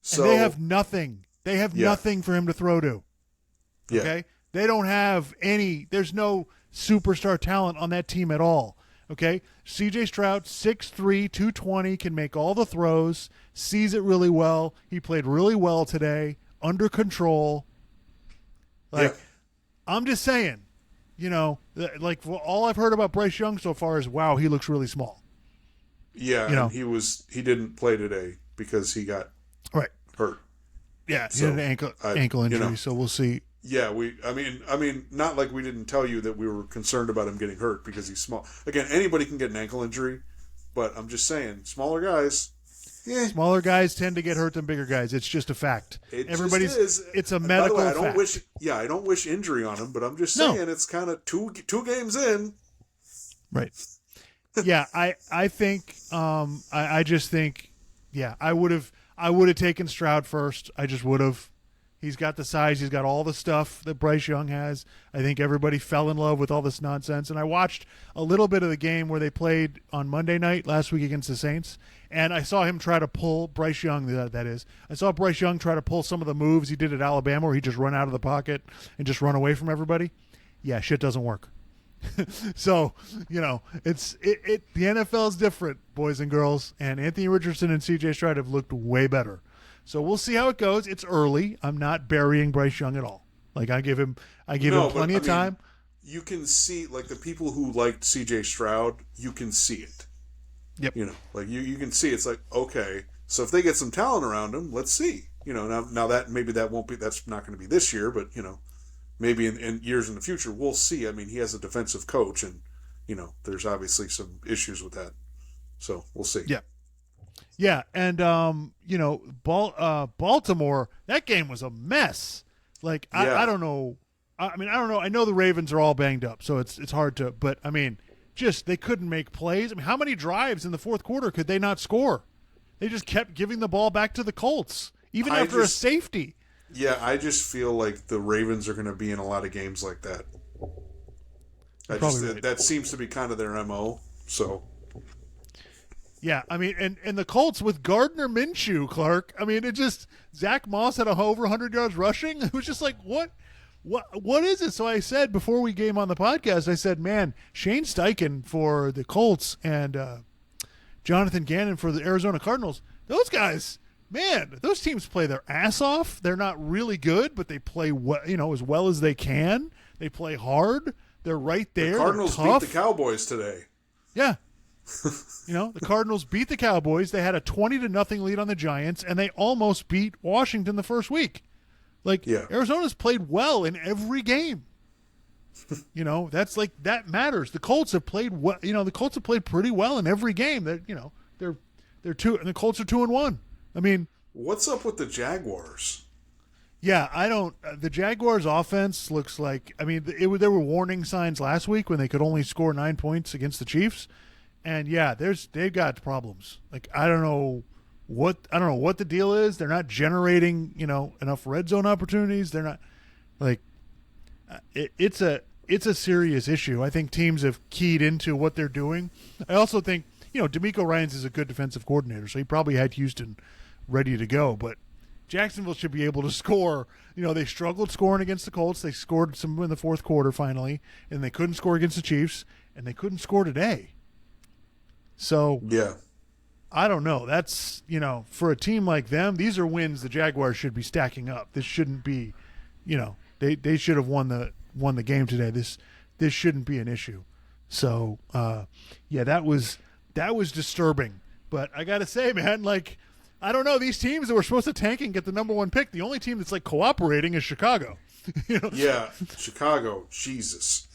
[SPEAKER 2] So
[SPEAKER 1] and they have nothing. They have nothing for him to throw to. Okay?
[SPEAKER 2] Yeah.
[SPEAKER 1] They don't have any. There's no superstar talent on that team at all. Okay? C.J. Stroud, 6'3", 220, can make all the throws, sees it really well. He played really well today, under control. I'm just saying, all I've heard about Bryce Young so far is, wow, he looks really small.
[SPEAKER 2] Yeah, and he didn't play today because he got hurt.
[SPEAKER 1] Yeah, he had an ankle injury, so we'll see.
[SPEAKER 2] Yeah, I mean, not like we didn't tell you that we were concerned about him getting hurt because he's small. Again, anybody can get an ankle injury, but I'm just saying, smaller guys. Yeah.
[SPEAKER 1] Smaller guys tend to get hurt than bigger guys. It's just a fact. It's a medical fact.
[SPEAKER 2] I don't wish injury on him, but I'm just saying it's kind of two games in.
[SPEAKER 1] Right. Yeah, I think I just think I would have taken Stroud first. I just would have. He's got the size. He's got all the stuff that Bryce Young has. I think everybody fell in love with all this nonsense. And I watched a little bit of the game where they played on Monday night last week against the Saints, and I saw him try to pull Bryce Young, that is. I saw Bryce Young try to pull some of the moves he did at Alabama where he just run out of the pocket and just run away from everybody. Yeah, shit doesn't work. So, the NFL is different, boys and girls, and Anthony Richardson and C.J. Stroud have looked way better. So we'll see how it goes. It's early. I'm not burying Bryce Young at all. Like, I give him plenty of time.
[SPEAKER 2] You can see, like, the people who liked C.J. Stroud, you can see it.
[SPEAKER 1] Yep.
[SPEAKER 2] You can see it's like, okay, so if they get some talent around him, let's see. Now that maybe that's not going to be this year, but maybe in years in the future we'll see. I mean, he has a defensive coach, and there's obviously some issues with that. So we'll see.
[SPEAKER 1] Yeah. Yeah, and Baltimore, that game was a mess. Like, I don't know. I don't know. I know the Ravens are all banged up, so it's hard to. But I mean, just they couldn't make plays. I mean, how many drives in the fourth quarter could they not score? They just kept giving the ball back to the Colts, even after a safety.
[SPEAKER 2] Yeah, I just feel like the Ravens are going to be in a lot of games like that. That seems to be kind of their MO. So.
[SPEAKER 1] Yeah, I mean, and the Colts with Gardner Minshew, Clark. I mean, Zach Moss had over 100 yards rushing. It was just like, what is it? So I said before we came on the podcast, I said, man, Shane Steichen for the Colts and Jonathan Gannon for the Arizona Cardinals, those guys, man, those teams play their ass off. They're not really good, but they play as well as they can. They play hard. They're right there.
[SPEAKER 2] The Cardinals
[SPEAKER 1] They're tough.
[SPEAKER 2] beat the Cowboys today.
[SPEAKER 1] Yeah. The Cardinals beat the Cowboys. They had a 20-0 lead on the Giants, and they almost beat Washington the first week. Arizona's played well in every game. That matters. The Colts have played well. The Colts have played pretty well in every game. They're two, and the Colts are 2-1. I mean,
[SPEAKER 2] what's up with the Jaguars?
[SPEAKER 1] Yeah, I don't. The Jaguars' offense looks like. I mean, there were warning signs last week when they could only score 9 points against the Chiefs, and yeah, they've got problems. Like I don't know what the deal is. They're not generating enough red zone opportunities. They're not it's a serious issue. I think teams have keyed into what they're doing. I also think DeMeco Ryans is a good defensive coordinator, so he probably had Houston ready to go, but Jacksonville should be able to score. They struggled scoring against the Colts. They scored some in the fourth quarter finally, and they couldn't score against the Chiefs, and they couldn't score today. So
[SPEAKER 2] yeah,
[SPEAKER 1] I don't know. That's for a team like them, these are wins the Jaguars should be stacking up. This shouldn't be, they should have won the game today. This shouldn't be an issue. So that was disturbing. But I gotta say, man, I don't know. These teams that were supposed to tank and get the number one pick, the only team that's cooperating is Chicago.
[SPEAKER 2] Yeah, Chicago. Jesus.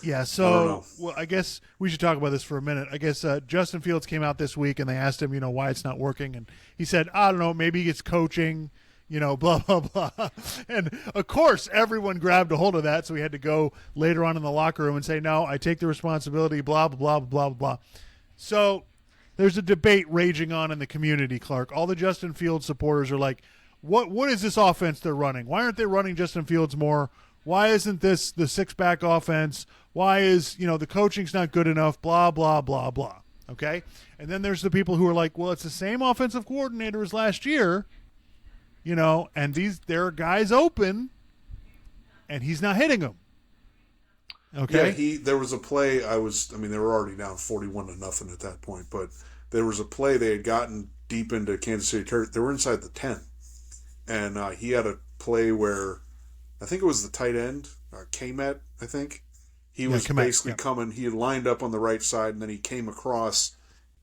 [SPEAKER 1] Yeah, so I guess we should talk about this for a minute. I guess Justin Fields came out this week and they asked him, why it's not working, and he said, I don't know, maybe it's coaching, blah blah blah. And of course, everyone grabbed a hold of that, so he had to go later on in the locker room and say, no, I take the responsibility, blah blah blah blah blah. So there's a debate raging on in the community, Clark. All the Justin Fields supporters are like, what is this offense they're running? Why aren't they running Justin Fields more? Why isn't this the six-back offense? Why is, the coaching's not good enough? Blah, blah, blah, blah. Okay? And then there's the people who are like, well, it's the same offensive coordinator as last year, and there are guys open, and he's not hitting them. Okay.
[SPEAKER 2] Yeah, there was a play. They were already down 41-0 at that point, but there was a play they had gotten deep into Kansas City territory. They were inside the 10, and he had a play where I think it was the tight end, Kmet. I think he was basically coming. He had lined up on the right side, and then he came across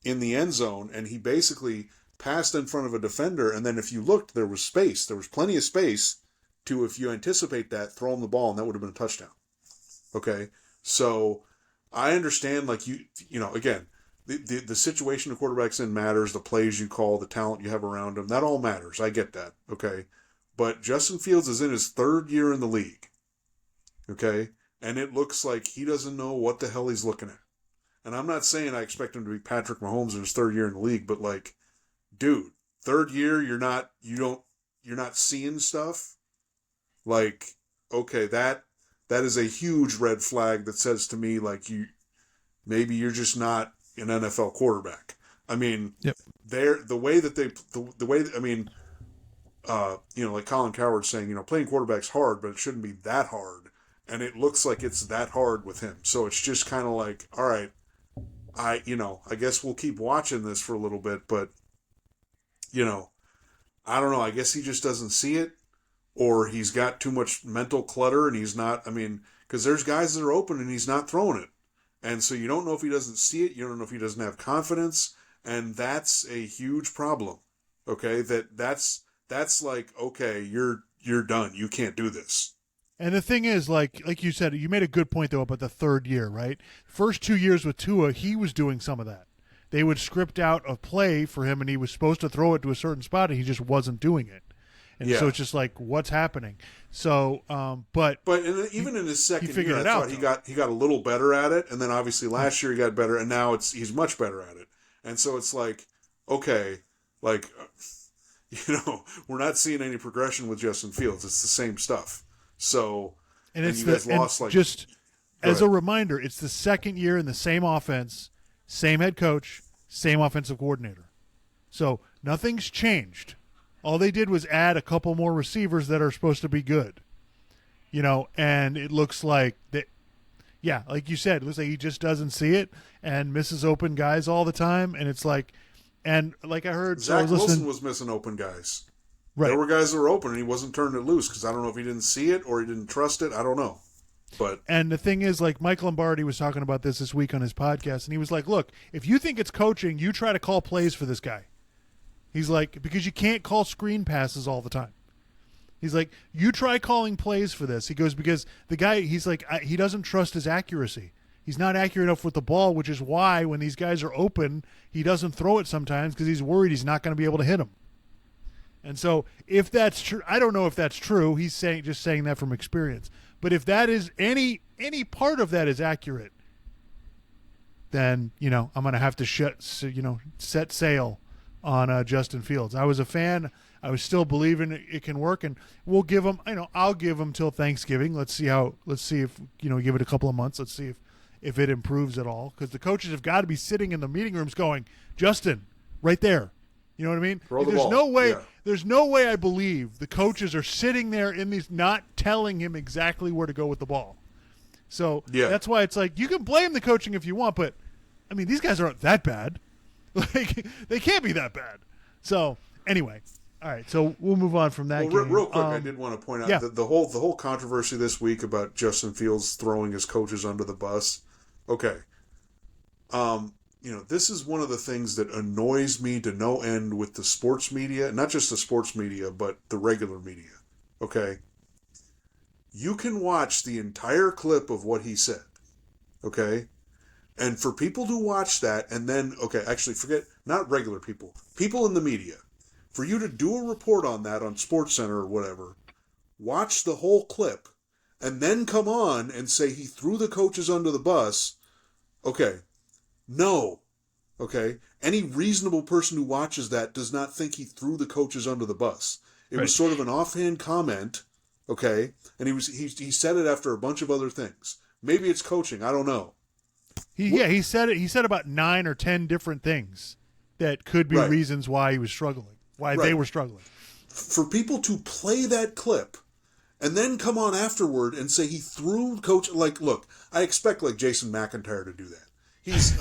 [SPEAKER 2] in the end zone, and he basically passed in front of a defender. And then if you looked, there was space. There was plenty of space to, if you anticipate that, throw him the ball, and that would have been a touchdown. Okay, so I understand, again, the situation the quarterback's in matters, the plays you call, the talent you have around him, that all matters. I get that, okay? But Justin Fields is in his third year in the league, okay? And it looks like he doesn't know what the hell he's looking at. And I'm not saying I expect him to be Patrick Mahomes in his third year in the league, but dude, third year, you're not seeing stuff. Okay, that is a huge red flag that says to me, maybe you're just not an NFL quarterback. I mean,
[SPEAKER 1] yep.
[SPEAKER 2] Like Colin Cowherd saying, playing quarterback's hard, but it shouldn't be that hard. And it looks like it's that hard with him. So it's just kind of like, all right, I guess we'll keep watching this for a little bit, but, I don't know. I guess he just doesn't see it, or he's got too much mental clutter and he's not, because there's guys that are open and he's not throwing it. And so you don't know if he doesn't see it. You don't know if he doesn't have confidence. And that's a huge problem. Okay. That's like, okay, you're done. You can't do this.
[SPEAKER 1] And the thing is, like you said, you made a good point, though, about the third year, right? First 2 years with Tua, he was doing some of that. They would script out a play for him, and he was supposed to throw it to a certain spot, and he just wasn't doing it. And so it's just like, what's happening? So, but
[SPEAKER 2] even in his second
[SPEAKER 1] year,
[SPEAKER 2] I thought he got a little better at it, and then obviously last year he got better, and now he's much better at it. And so it's like, okay, we're not seeing any progression with Justin Fields. It's the same stuff. So,
[SPEAKER 1] and it's
[SPEAKER 2] you guys lost
[SPEAKER 1] just as a reminder, it's the second year in the same offense, same head coach, same offensive coordinator. So nothing's changed. All they did was add a couple more receivers that are supposed to be good, and it looks like that, Yeah, like you said, it looks like he just doesn't see it and misses open guys all the time. And it's like, and like I heard,
[SPEAKER 2] Zach
[SPEAKER 1] so
[SPEAKER 2] Wilson was missing open guys.
[SPEAKER 1] Right.
[SPEAKER 2] There were guys that were open and he wasn't turning it loose because I don't know if he didn't see it or he didn't trust it. I don't know. But
[SPEAKER 1] and the thing is, like Mike Lombardi was talking about this week on his podcast, and he was like, look, if you think it's coaching, you try to call plays for this guy. He's like, because you can't call screen passes all the time. He's like, you try calling plays for this. He goes, because the guy, he's like, he doesn't trust his accuracy. He's not accurate enough with the ball, which is why when these guys are open, he doesn't throw it sometimes because he's worried he's not going to be able to hit them. And so if that's true, I don't know if that's true. He's just saying that from experience. But if that is any part of that is accurate, then, I'm going to have to set sail on Justin Fields. I was a fan. I was still believing it can work, and we'll give him, I'll give him till Thanksgiving. Let's see if, give it a couple of months. Let's see if it improves at all, because the coaches have got to be sitting in the meeting rooms going, Justin, right there. You know what I mean?
[SPEAKER 2] Throw the
[SPEAKER 1] there's
[SPEAKER 2] ball.
[SPEAKER 1] no way.
[SPEAKER 2] Yeah.
[SPEAKER 1] There's no way I believe the coaches are sitting there in these, not telling him exactly where to go with the ball. So that's why it's like, you can blame the coaching if you want, but I mean, these guys aren't that bad. Like, they can't be that bad. So anyway, all right. So we'll move on from that.
[SPEAKER 2] Well,
[SPEAKER 1] game.
[SPEAKER 2] real quick, I did want to point out that the whole controversy this week about Justin Fields throwing his coaches under the bus. Okay. This is one of the things that annoys me to no end with the sports media, not just the sports media, but the regular media. Okay? You can watch the entire clip of what he said. Okay? And for people to watch that and then, forget, not regular people, people in the media, for you to do a report on that on SportsCenter or whatever, watch the whole clip, and then come on and say he threw the coaches under the bus. Okay. No. Okay? Any reasonable person who watches that does not think he threw the coaches under the bus. It was sort of an offhand comment, okay? And he said it after a bunch of other things. Maybe it's coaching. I don't know.
[SPEAKER 1] He said it. He said about 9 or 10 different things that could be reasons why he was struggling, why they were struggling.
[SPEAKER 2] For people to play that clip and then come on afterward and say he threw coach, look, I expect Jason McIntyre to do that. He's,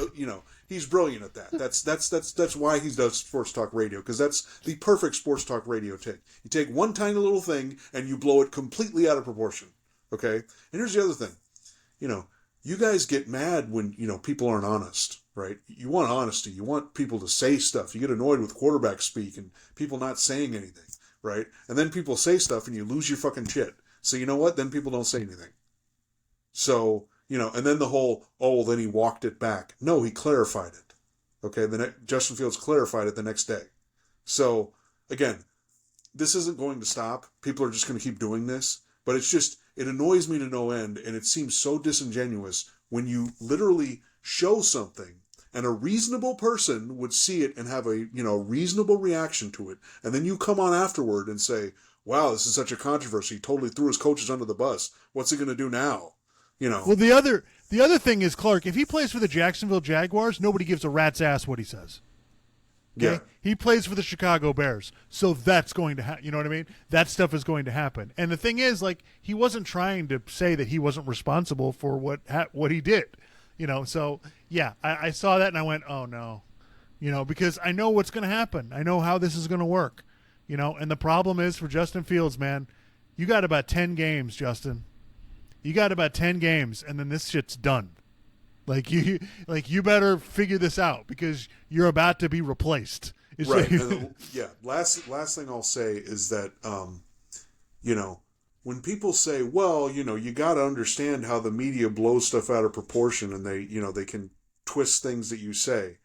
[SPEAKER 2] he's brilliant at that. That's why he does sports talk radio, because that's the perfect sports talk radio take. You take one tiny little thing and you blow it completely out of proportion. Okay? And here's the other thing. You guys get mad when, people aren't honest, right? You want honesty. You want people to say stuff. You get annoyed with quarterback speak and people not saying anything, right? And then people say stuff and you lose your fucking shit. So you know what? Then people don't say anything. So, and then the whole, then he walked it back. No, he clarified it. Okay, Justin Fields clarified it the next day. So, again, this isn't going to stop. People are just going to keep doing this. But it annoys me to no end, and it seems so disingenuous when you literally show something and a reasonable person would see it and have a reasonable reaction to it, and then you come on afterward and say, wow, this is such a controversy. He totally threw his coaches under the bus. What's he going to do now?
[SPEAKER 1] Well, the other thing is, Clark, if he plays for the Jacksonville Jaguars, nobody gives a rat's ass what he says. Okay? Yeah. He plays for the Chicago Bears, so that's going to happen. You know what I mean? That stuff is going to happen. And the thing is, he wasn't trying to say that he wasn't responsible for what he did. So, yeah, I saw that and I went, oh, no. Because I know what's going to happen. I know how this is going to work. And the problem is for Justin Fields, man, you got about 10 games, Justin. You got about 10 games, and then this shit's done. You better figure this out because you're about to be replaced.
[SPEAKER 2] Right. Last thing I'll say is that, when people say, well, you got to understand how the media blows stuff out of proportion and they can twist things that you say.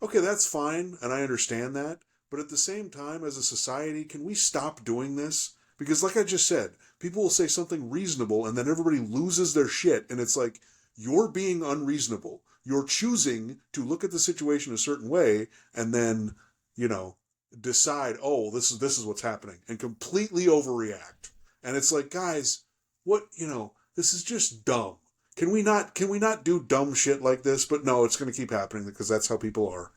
[SPEAKER 2] Okay, that's fine, and I understand that. But at the same time, as a society, can we stop doing this? Because like I just said, people will say something reasonable and then everybody loses their shit. And it's like, you're being unreasonable. You're choosing to look at the situation a certain way and then, decide, this is what's happening and completely overreact. And it's like, guys, this is just dumb. Can we not do dumb shit like this? But no, it's going to keep happening because that's how people are.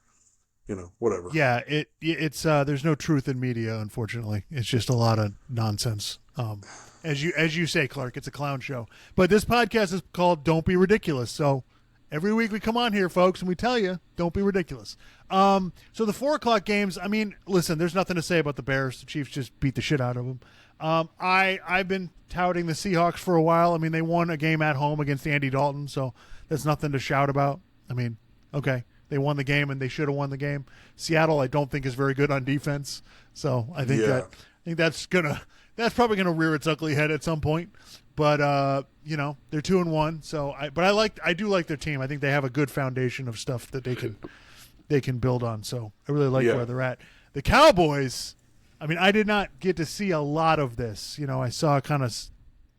[SPEAKER 2] Whatever.
[SPEAKER 1] Yeah, it's there's no truth in media, unfortunately. It's just a lot of nonsense. And As you say, Clark, it's a clown show. But this podcast is called Don't Be Ridiculous. So every week we come on here, folks, and we tell you, don't be ridiculous. So the 4 o'clock games, I mean, listen, there's nothing to say about the Bears. The Chiefs just beat the shit out of them. I've been touting the Seahawks for a while. I mean, they won a game at home against Andy Dalton, so that's nothing to shout about. I mean, okay, they won the game and they should have won the game. Seattle, I don't think is very good on defense, so I think that's probably gonna rear its ugly head at some point. But they're 2-1, so I do like their team. I think they have a good foundation of stuff that they can build on. So I really like where they're at. The Cowboys, I mean, I did not get to see a lot of this. I saw kind of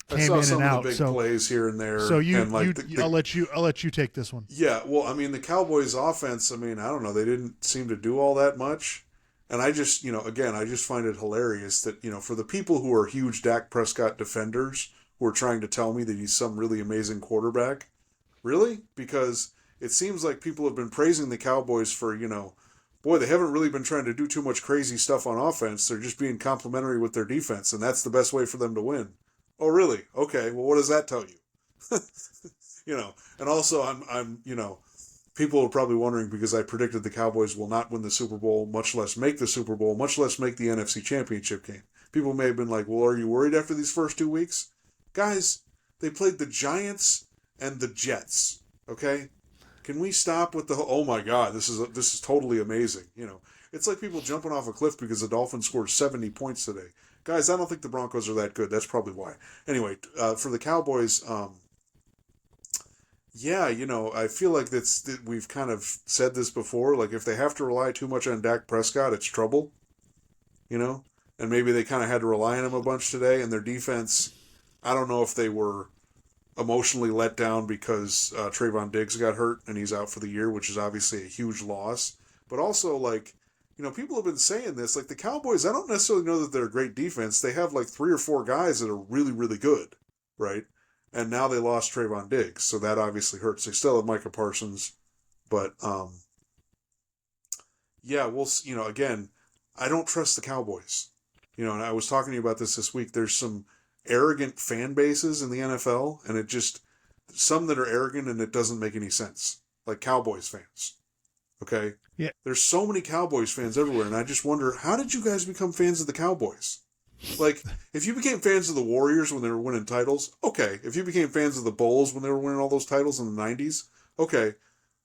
[SPEAKER 1] came in
[SPEAKER 2] some
[SPEAKER 1] and out.
[SPEAKER 2] Of the big plays here and there.
[SPEAKER 1] So I'll let you take this one.
[SPEAKER 2] Yeah, well, I mean, the Cowboys' offense. I mean, I don't know. They didn't seem to do all that much, and I just, again, I just find it hilarious that for the people who are huge Dak Prescott defenders who are trying to tell me that he's some really amazing quarterback, really, because it seems like people have been praising the Cowboys for boy, they haven't really been trying to do too much crazy stuff on offense. They're just being complimentary with their defense, and that's the best way for them to win. Oh, really? Okay. Well, what does that tell you? And also I'm people are probably wondering because I predicted the Cowboys will not win the Super Bowl, much less make the Super Bowl, much less make the NFC Championship game. People may have been like, well, are you worried after these first 2 weeks? Guys, they played the Giants and the Jets. Okay? Can we stop with the oh my God, this is totally amazing. It's like people jumping off a cliff because the Dolphins scored 70 points today. Guys, I don't think the Broncos are that good. That's probably why. Anyway, for the Cowboys, I feel like we've kind of said this before. Like, if they have to rely too much on Dak Prescott, it's trouble. And maybe they kind of had to rely on him a bunch today. And their defense, I don't know if they were emotionally let down because Trayvon Diggs got hurt and he's out for the year, which is obviously a huge loss. But also, like, people have been saying this, like the Cowboys, I don't necessarily know that they're a great defense. They have like 3 or 4 guys that are really, really good, right? And now they lost Trayvon Diggs, so that obviously hurts. They still have Micah Parsons, but again, I don't trust the Cowboys. And I was talking to you about this week. There's some arrogant fan bases in the NFL, and some that are arrogant and it doesn't make any sense, like Cowboys fans. Okay?
[SPEAKER 1] Yeah.
[SPEAKER 2] There's so many Cowboys fans everywhere, and I just wonder, how did you guys become fans of the Cowboys? Like, if you became fans of the Warriors when they were winning titles, okay. If you became fans of the Bulls when they were winning all those titles in the 90s, okay.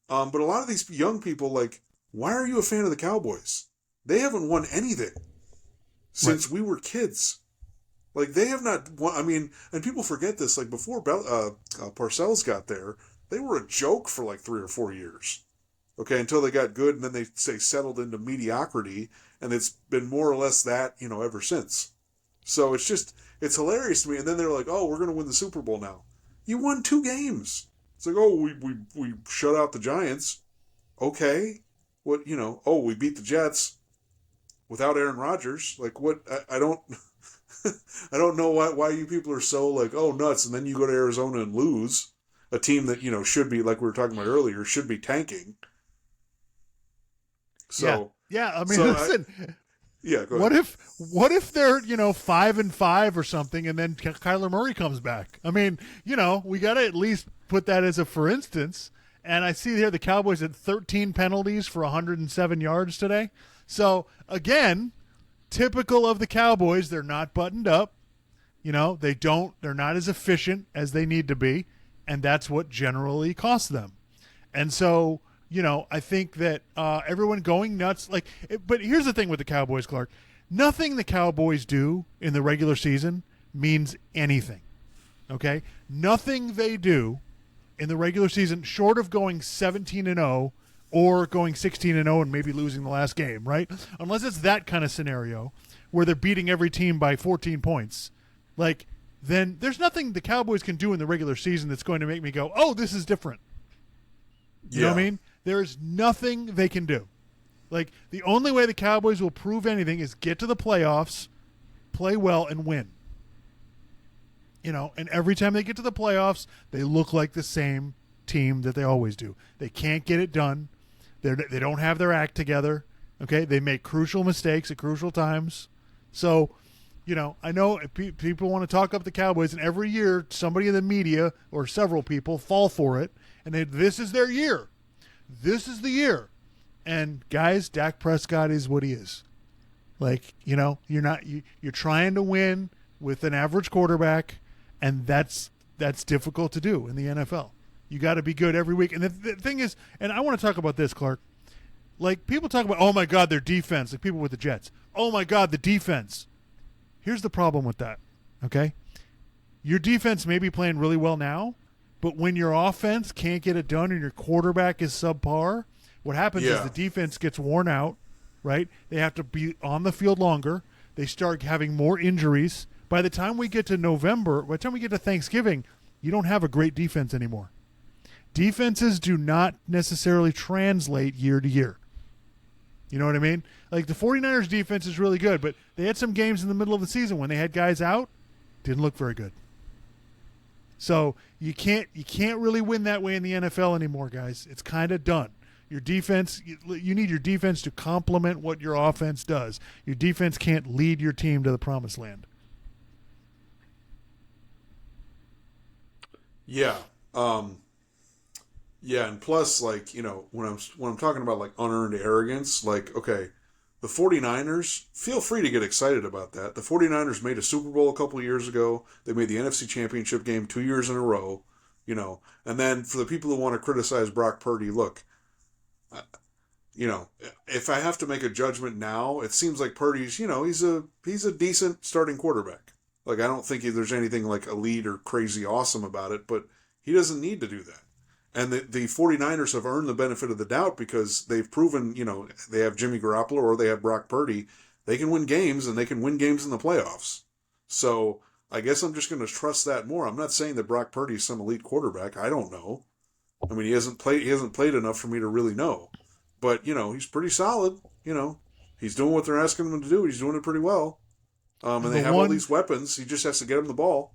[SPEAKER 2] But a lot of these young people, like, why are you a fan of the Cowboys? They haven't won anything since we were kids. Like, they have not won, I mean, and people forget this, like, before Parcells got there, they were a joke for like 3 or 4 years. Okay, until they got good, and then they settled into mediocrity, and it's been more or less that, ever since. So it's hilarious to me. And then they're like, oh, we're going to win the Super Bowl now. You won 2 games. It's like, oh, we shut out the Giants. Okay. What, oh, we beat the Jets without Aaron Rodgers. Like, what, I don't, I don't know why you people are so like, oh, nuts. And then you go to Arizona and lose a team that, should be, like we were talking about earlier, should be tanking. So
[SPEAKER 1] yeah. I mean, listen.
[SPEAKER 2] Go ahead.
[SPEAKER 1] What if they're 5-5 or something, and then Kyler Murray comes back? I mean, we got to at least put that as a for instance. And I see here the Cowboys had 13 penalties for 107 yards today. So again, typical of the Cowboys, they're not buttoned up. They're not as efficient as they need to be, and that's what generally costs them. And so, I think that everyone going nuts. But here's the thing with the Cowboys, Clark. Nothing the Cowboys do in the regular season means anything. Okay? Nothing they do in the regular season, short of going 17-0 or going 16-0 and maybe losing the last game, right? Unless it's that kind of scenario where they're beating every team by 14 points, then there's nothing the Cowboys can do in the regular season that's going to make me go, oh, this is different. You know what I mean? There is nothing they can do. The only way the Cowboys will prove anything is get to the playoffs, play well, and win. And every time they get to the playoffs, they look like the same team that they always do. They can't get it done. They don't have their act together. Okay? They make crucial mistakes at crucial times. So, I know people want to talk up the Cowboys, and every year somebody in the media or several people fall for it, and this is their year. This is the year. And guys, Dak Prescott is what he is. Like, you're trying to win with an average quarterback, and that's difficult to do in the NFL. You got to be good every week. And the thing is, and I want to talk about this, Clark. Like, people talk about, oh my God, their defense, like people with the Jets. Oh my God, the defense. Here's the problem with that, okay? Your defense may be playing really well now, but when your offense can't get it done and your quarterback is subpar, what happens is the defense gets worn out, right? They have to be on the field longer. They start having more injuries. By the time we get to November, by the time we get to Thanksgiving, you don't have a great defense anymore. Defenses do not necessarily translate year to year. You know what I mean? Like, the 49ers defense is really good, but they had some games in the middle of the season when they had guys out, didn't look very good. So you can't really win that way in the NFL anymore, guys. It's kind of done. Your defense, you need your defense to complement what your offense does. Your defense can't lead your team to the promised land.
[SPEAKER 2] Yeah. Yeah, and plus, like, when I'm talking about, like, unearned arrogance, like, okay, the 49ers, feel free to get excited about that. The 49ers made a Super Bowl a couple of years ago. They made the NFC Championship game 2 years in a row, And then for the people who want to criticize Brock Purdy, look, if I have to make a judgment now, it seems like Purdy's, he's a decent starting quarterback. Like, I don't think there's anything, like, elite or crazy awesome about it, but he doesn't need to do that. And the 49ers have earned the benefit of the doubt because they've proven, they have Jimmy Garoppolo or they have Brock Purdy. They can win games, and they can win games in the playoffs. So I guess I'm just going to trust that more. I'm not saying that Brock Purdy is some elite quarterback. I don't know. I mean, he hasn't played enough for me to really know. But, he's pretty solid. He's doing what they're asking him to do. He's doing it pretty well. And they have all these weapons. He just has to get them the ball.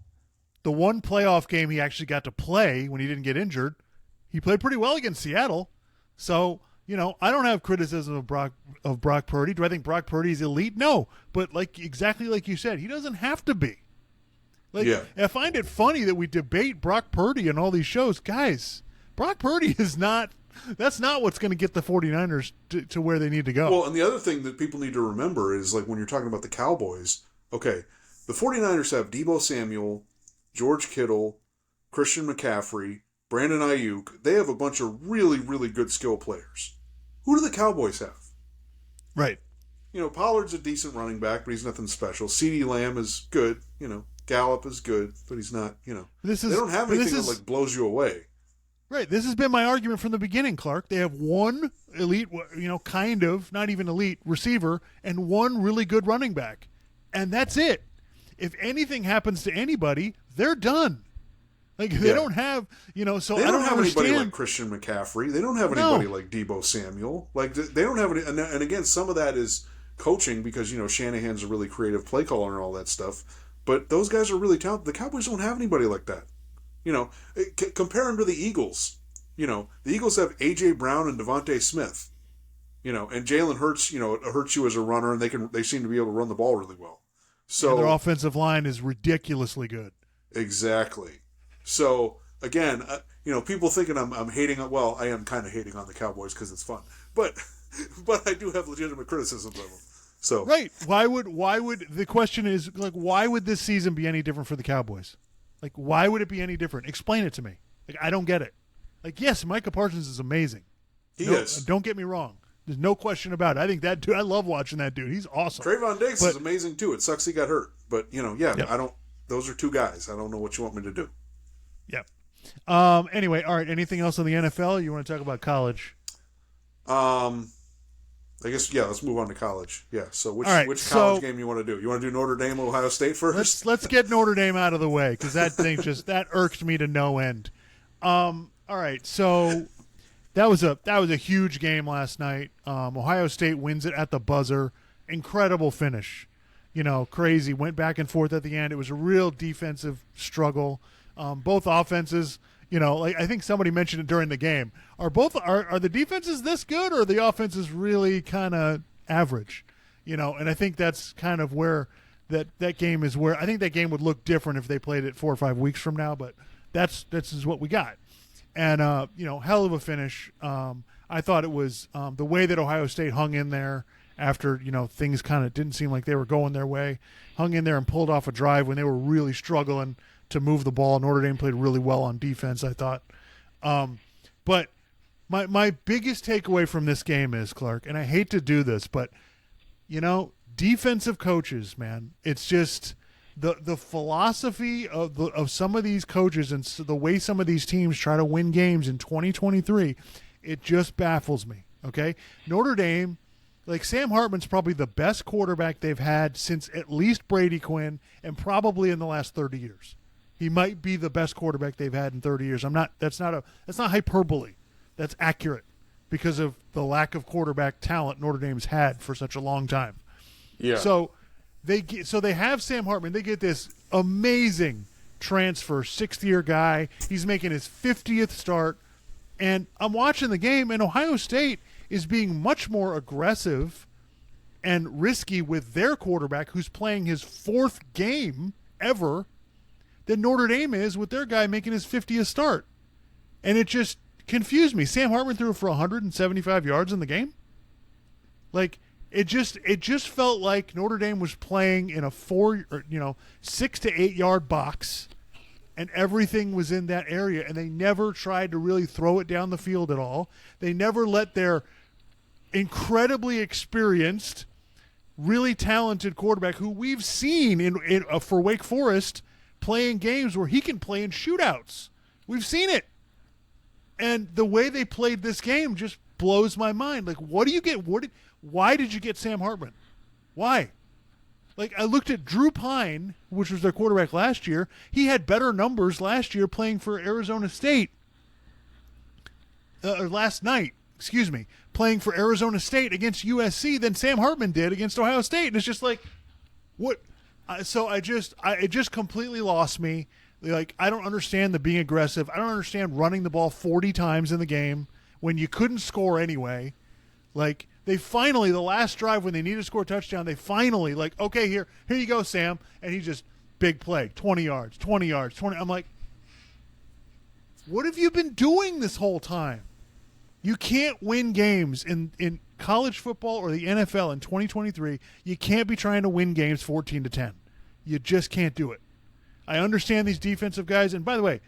[SPEAKER 1] The one playoff game he actually got to play when he didn't get injured, he played pretty well against Seattle. So, I don't have criticism of Brock Purdy. Do I think Brock Purdy is elite? No. But exactly like you said, he doesn't have to be. I find it funny that we debate Brock Purdy in all these shows. Guys, Brock Purdy is not – that's not what's going to get the 49ers to where they need to go.
[SPEAKER 2] Well, and the other thing that people need to remember is, like, when you're talking about the Cowboys, okay, the 49ers have Deebo Samuel, George Kittle, Christian McCaffrey, Brandon Ayuk. They have a bunch of really, really good skill players. Who do the Cowboys have?
[SPEAKER 1] Right.
[SPEAKER 2] Pollard's a decent running back, but he's nothing special. CeeDee Lamb is good. Gallup is good, but he's not, they don't have anything that, like, blows you away.
[SPEAKER 1] Right. This has been my argument from the beginning, Clark. They have one elite, kind of, not even elite, receiver and one really good running back. And that's it. If anything happens to anybody, they're done. Like, they don't have, so
[SPEAKER 2] they
[SPEAKER 1] I don't
[SPEAKER 2] have
[SPEAKER 1] understand.
[SPEAKER 2] Anybody like Christian McCaffrey. They don't have anybody like Deebo Samuel. Like, they don't have any, and again, some of that is coaching because, Shanahan's a really creative play caller and all that stuff. But those guys are really talented. The Cowboys don't have anybody like that. Compare them to the Eagles. The Eagles have A.J. Brown and Devontae Smith. And Jalen Hurts, hurts you as a runner, and they seem to be able to run the ball really well. So
[SPEAKER 1] their offensive line is ridiculously good.
[SPEAKER 2] Exactly. So again, people thinking I'm hating on. Well, I am kind of hating on the Cowboys because it's fun, but I do have legitimate criticisms of them. So
[SPEAKER 1] right, why would the question is, like, why would this season be any different for the Cowboys? Like, why would it be any different? Explain it to me. Like, I don't get it. Like, yes, Micah Parsons is amazing.
[SPEAKER 2] He is.
[SPEAKER 1] Don't get me wrong. There's no question about it. I think that dude. I love watching that dude. He's awesome.
[SPEAKER 2] Trayvon Diggs is amazing too. It sucks he got hurt, but I don't. Those are two guys. I don't know what you want me to do.
[SPEAKER 1] Yep. Anyway, all right. Anything else on the NFL? You want to talk about college?
[SPEAKER 2] I guess let's move on to college. Yeah. So which college game you want to do? You want to do Notre Dame, Ohio State first?
[SPEAKER 1] Let's get Notre Dame out of the way because that thing that irked me to no end. All right. So that was a huge game last night. Ohio State wins it at the buzzer. Incredible finish. Crazy. Went back and forth at the end. It was a real defensive struggle. Both offenses, I think somebody mentioned it during the game. Are the defenses this good, or are the offenses really kind of average? And I think that's kind of where that game is where I think that game would look different if they played it 4 or 5 weeks from now. But that's is what we got, and hell of a finish. I thought it was the way that Ohio State hung in there after things kind of didn't seem like they were going their way, hung in there and pulled off a drive when they were really struggling to move the ball. Notre Dame played really well on defense, I thought. But my biggest takeaway from this game is, Clark, and I hate to do this, but defensive coaches, man, it's just the philosophy of some of these coaches and the way some of these teams try to win games in 2023, it just baffles me. Okay, Notre Dame, like Sam Hartman's probably the best quarterback they've had since at least Brady Quinn, and probably in the last 30 years. He might be the best quarterback they've had in 30 years. That's not hyperbole. That's accurate because of the lack of quarterback talent Notre Dame's had for such a long time.
[SPEAKER 2] Yeah.
[SPEAKER 1] So they have Sam Hartman. They get this amazing transfer, 6th-year guy. He's making his 50th start. And I'm watching the game, and Ohio State is being much more aggressive and risky with their quarterback, who's playing his 4th game ever, than Notre Dame is with their guy making his 50th start. And it just confused me. Sam Hartman threw for 175 yards in the game. Like, it just felt like Notre Dame was playing in a 6 to 8 yard box, and everything was in that area, and they never tried to really throw it down the field at all. They never let their incredibly experienced, really talented quarterback, who we've seen for Wake Forest, playing games where he can play in shootouts. We've seen it. And the way they played this game just blows my mind. Like, what do you get? Why did you get Sam Hartman? Why? Like, I looked at Drew Pine, which was their quarterback last year. He had better numbers last year playing for Arizona State. Or last night, playing for Arizona State against USC than Sam Hartman did against Ohio State. And it's just like, what? So it just completely lost me. Like, I don't understand the being aggressive. I don't understand running the ball 40 times in the game when you couldn't score anyway. Like, they finally, the last drive when they needed to score a touchdown, they finally, like, okay, here you go, Sam. And he just, big play, 20 yards. I'm like, what have you been doing this whole time? You can't win games in college football or the NFL in 2023. You can't be trying to win games 14-10. You just can't do it. I understand these defensive guys, and by the way,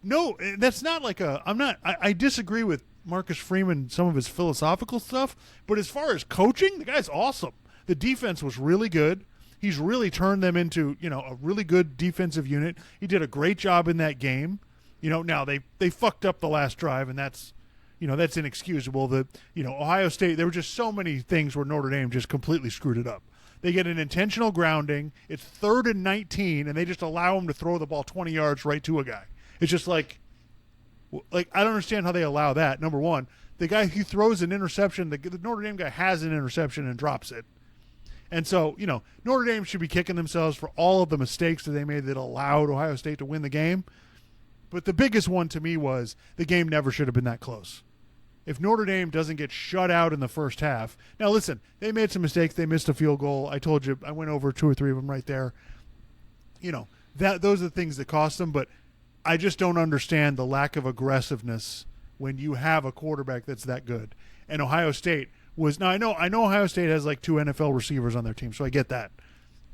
[SPEAKER 1] no, that's not like I disagree with Marcus Freeman, some of his philosophical stuff, but as far as coaching, the guy's awesome. The defense was really good. He's really turned them into, a really good defensive unit. He did a great job in that game. Now they fucked up the last drive, and that's inexcusable. Ohio State, there were just so many things where Notre Dame just completely screwed it up. They get an intentional grounding. It's 3rd and 19, and they just allow him to throw the ball 20 yards right to a guy. It's just like I don't understand how they allow that. Number one, the guy who throws an interception, the Notre Dame guy has an interception and drops it. And so, Notre Dame should be kicking themselves for all of the mistakes that they made that allowed Ohio State to win the game. But the biggest one to me was the game never should have been that close. If Notre Dame doesn't get shut out in the first half. Now, listen, they made some mistakes. They missed a field goal. I told you, I went over 2 or 3 of them right there. Those are the things that cost them, but I just don't understand the lack of aggressiveness when you have a quarterback that's that good. And Ohio State was, now I know Ohio State has like 2 NFL receivers on their team, so I get that.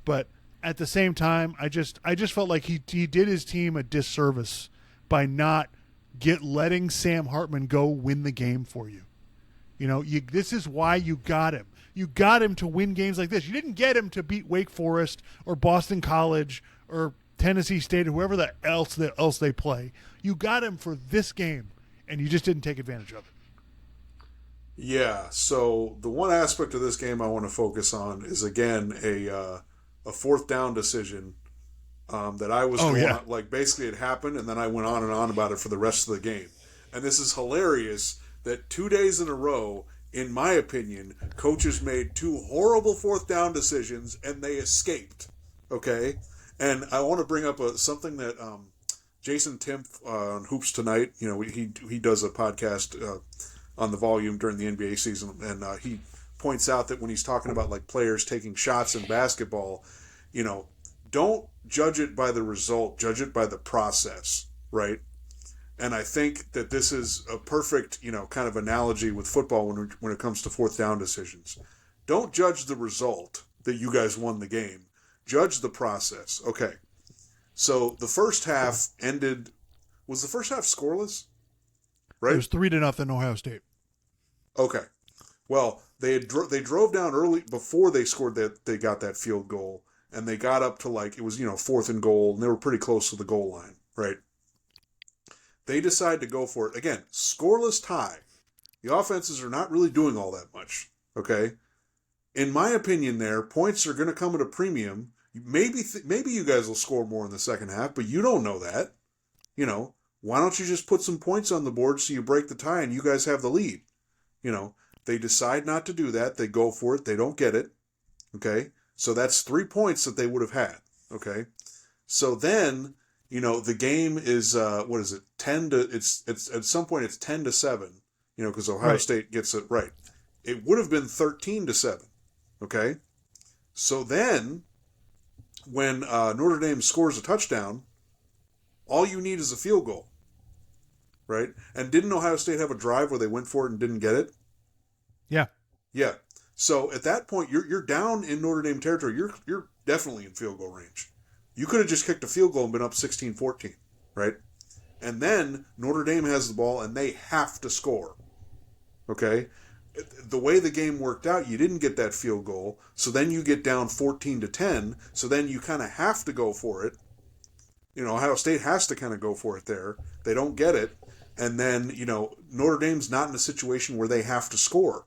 [SPEAKER 1] But at the same time, I just felt like he did his team a disservice by not letting Sam Hartman go win the game for you. This is why you got him. You got him to win games like this. You didn't get him to beat Wake Forest or Boston College or Tennessee State or whoever else they play. You got him for this game, and you just didn't take advantage of it.
[SPEAKER 2] Yeah, so the one aspect of this game I want to focus on is, again, a 4th down decision that I was on, like, basically it happened, and then I went on and on about it for the rest of the game. And this is hilarious that 2 days in a row, in my opinion, coaches made 2 horrible 4th down decisions, and they escaped. Okay? And I want to bring up something that Jason Timpf on Hoops Tonight, he does a podcast on the Volume during the NBA season, and he points out that when he's talking about, like, players taking shots in basketball, you know, don't judge it by the result, judge it by the process, right? And I think that this is a perfect, kind of analogy with football when it comes to fourth down decisions. Don't judge the result that you guys won the game. Judge the process. Okay. So the first half ended. Was the first half scoreless? Right.
[SPEAKER 1] It was 3-0 Ohio State.
[SPEAKER 2] Okay. Well, they drove down early before they scored that. They got that field goal, and they got up to it was 4th and goal, and they were pretty close to the goal line. Right. They decide to go for it again. Scoreless tie. The offenses are not really doing all that much. Okay. In my opinion, points are going to come at a premium. Maybe you guys will score more in the second half, but you don't know that. Why don't you just put some points on the board so you break the tie and you guys have the lead? They decide not to do that. They go for it. They don't get it. Okay. So that's 3 points that they would have had. Okay. So then, the game is, 10 to, it's at some point it's 10-7, because Ohio State gets it right. It would have been 13-7. Okay. So then when Notre Dame scores a touchdown, all you need is a field goal. Right? And didn't Ohio State have a drive where they went for it and didn't get it?
[SPEAKER 1] Yeah.
[SPEAKER 2] Yeah. So at that point, you're down in Notre Dame territory. You're definitely in field goal range. You could have just kicked a field goal and been up 16-14, right? And then Notre Dame has the ball and they have to score. Okay? The way the game worked out, you didn't get that field goal, so then you get down 14-10, so then you kind of have to go for it. Ohio State has to kind of go for it there. They don't get it. And then, Notre Dame's not in a situation where they have to score.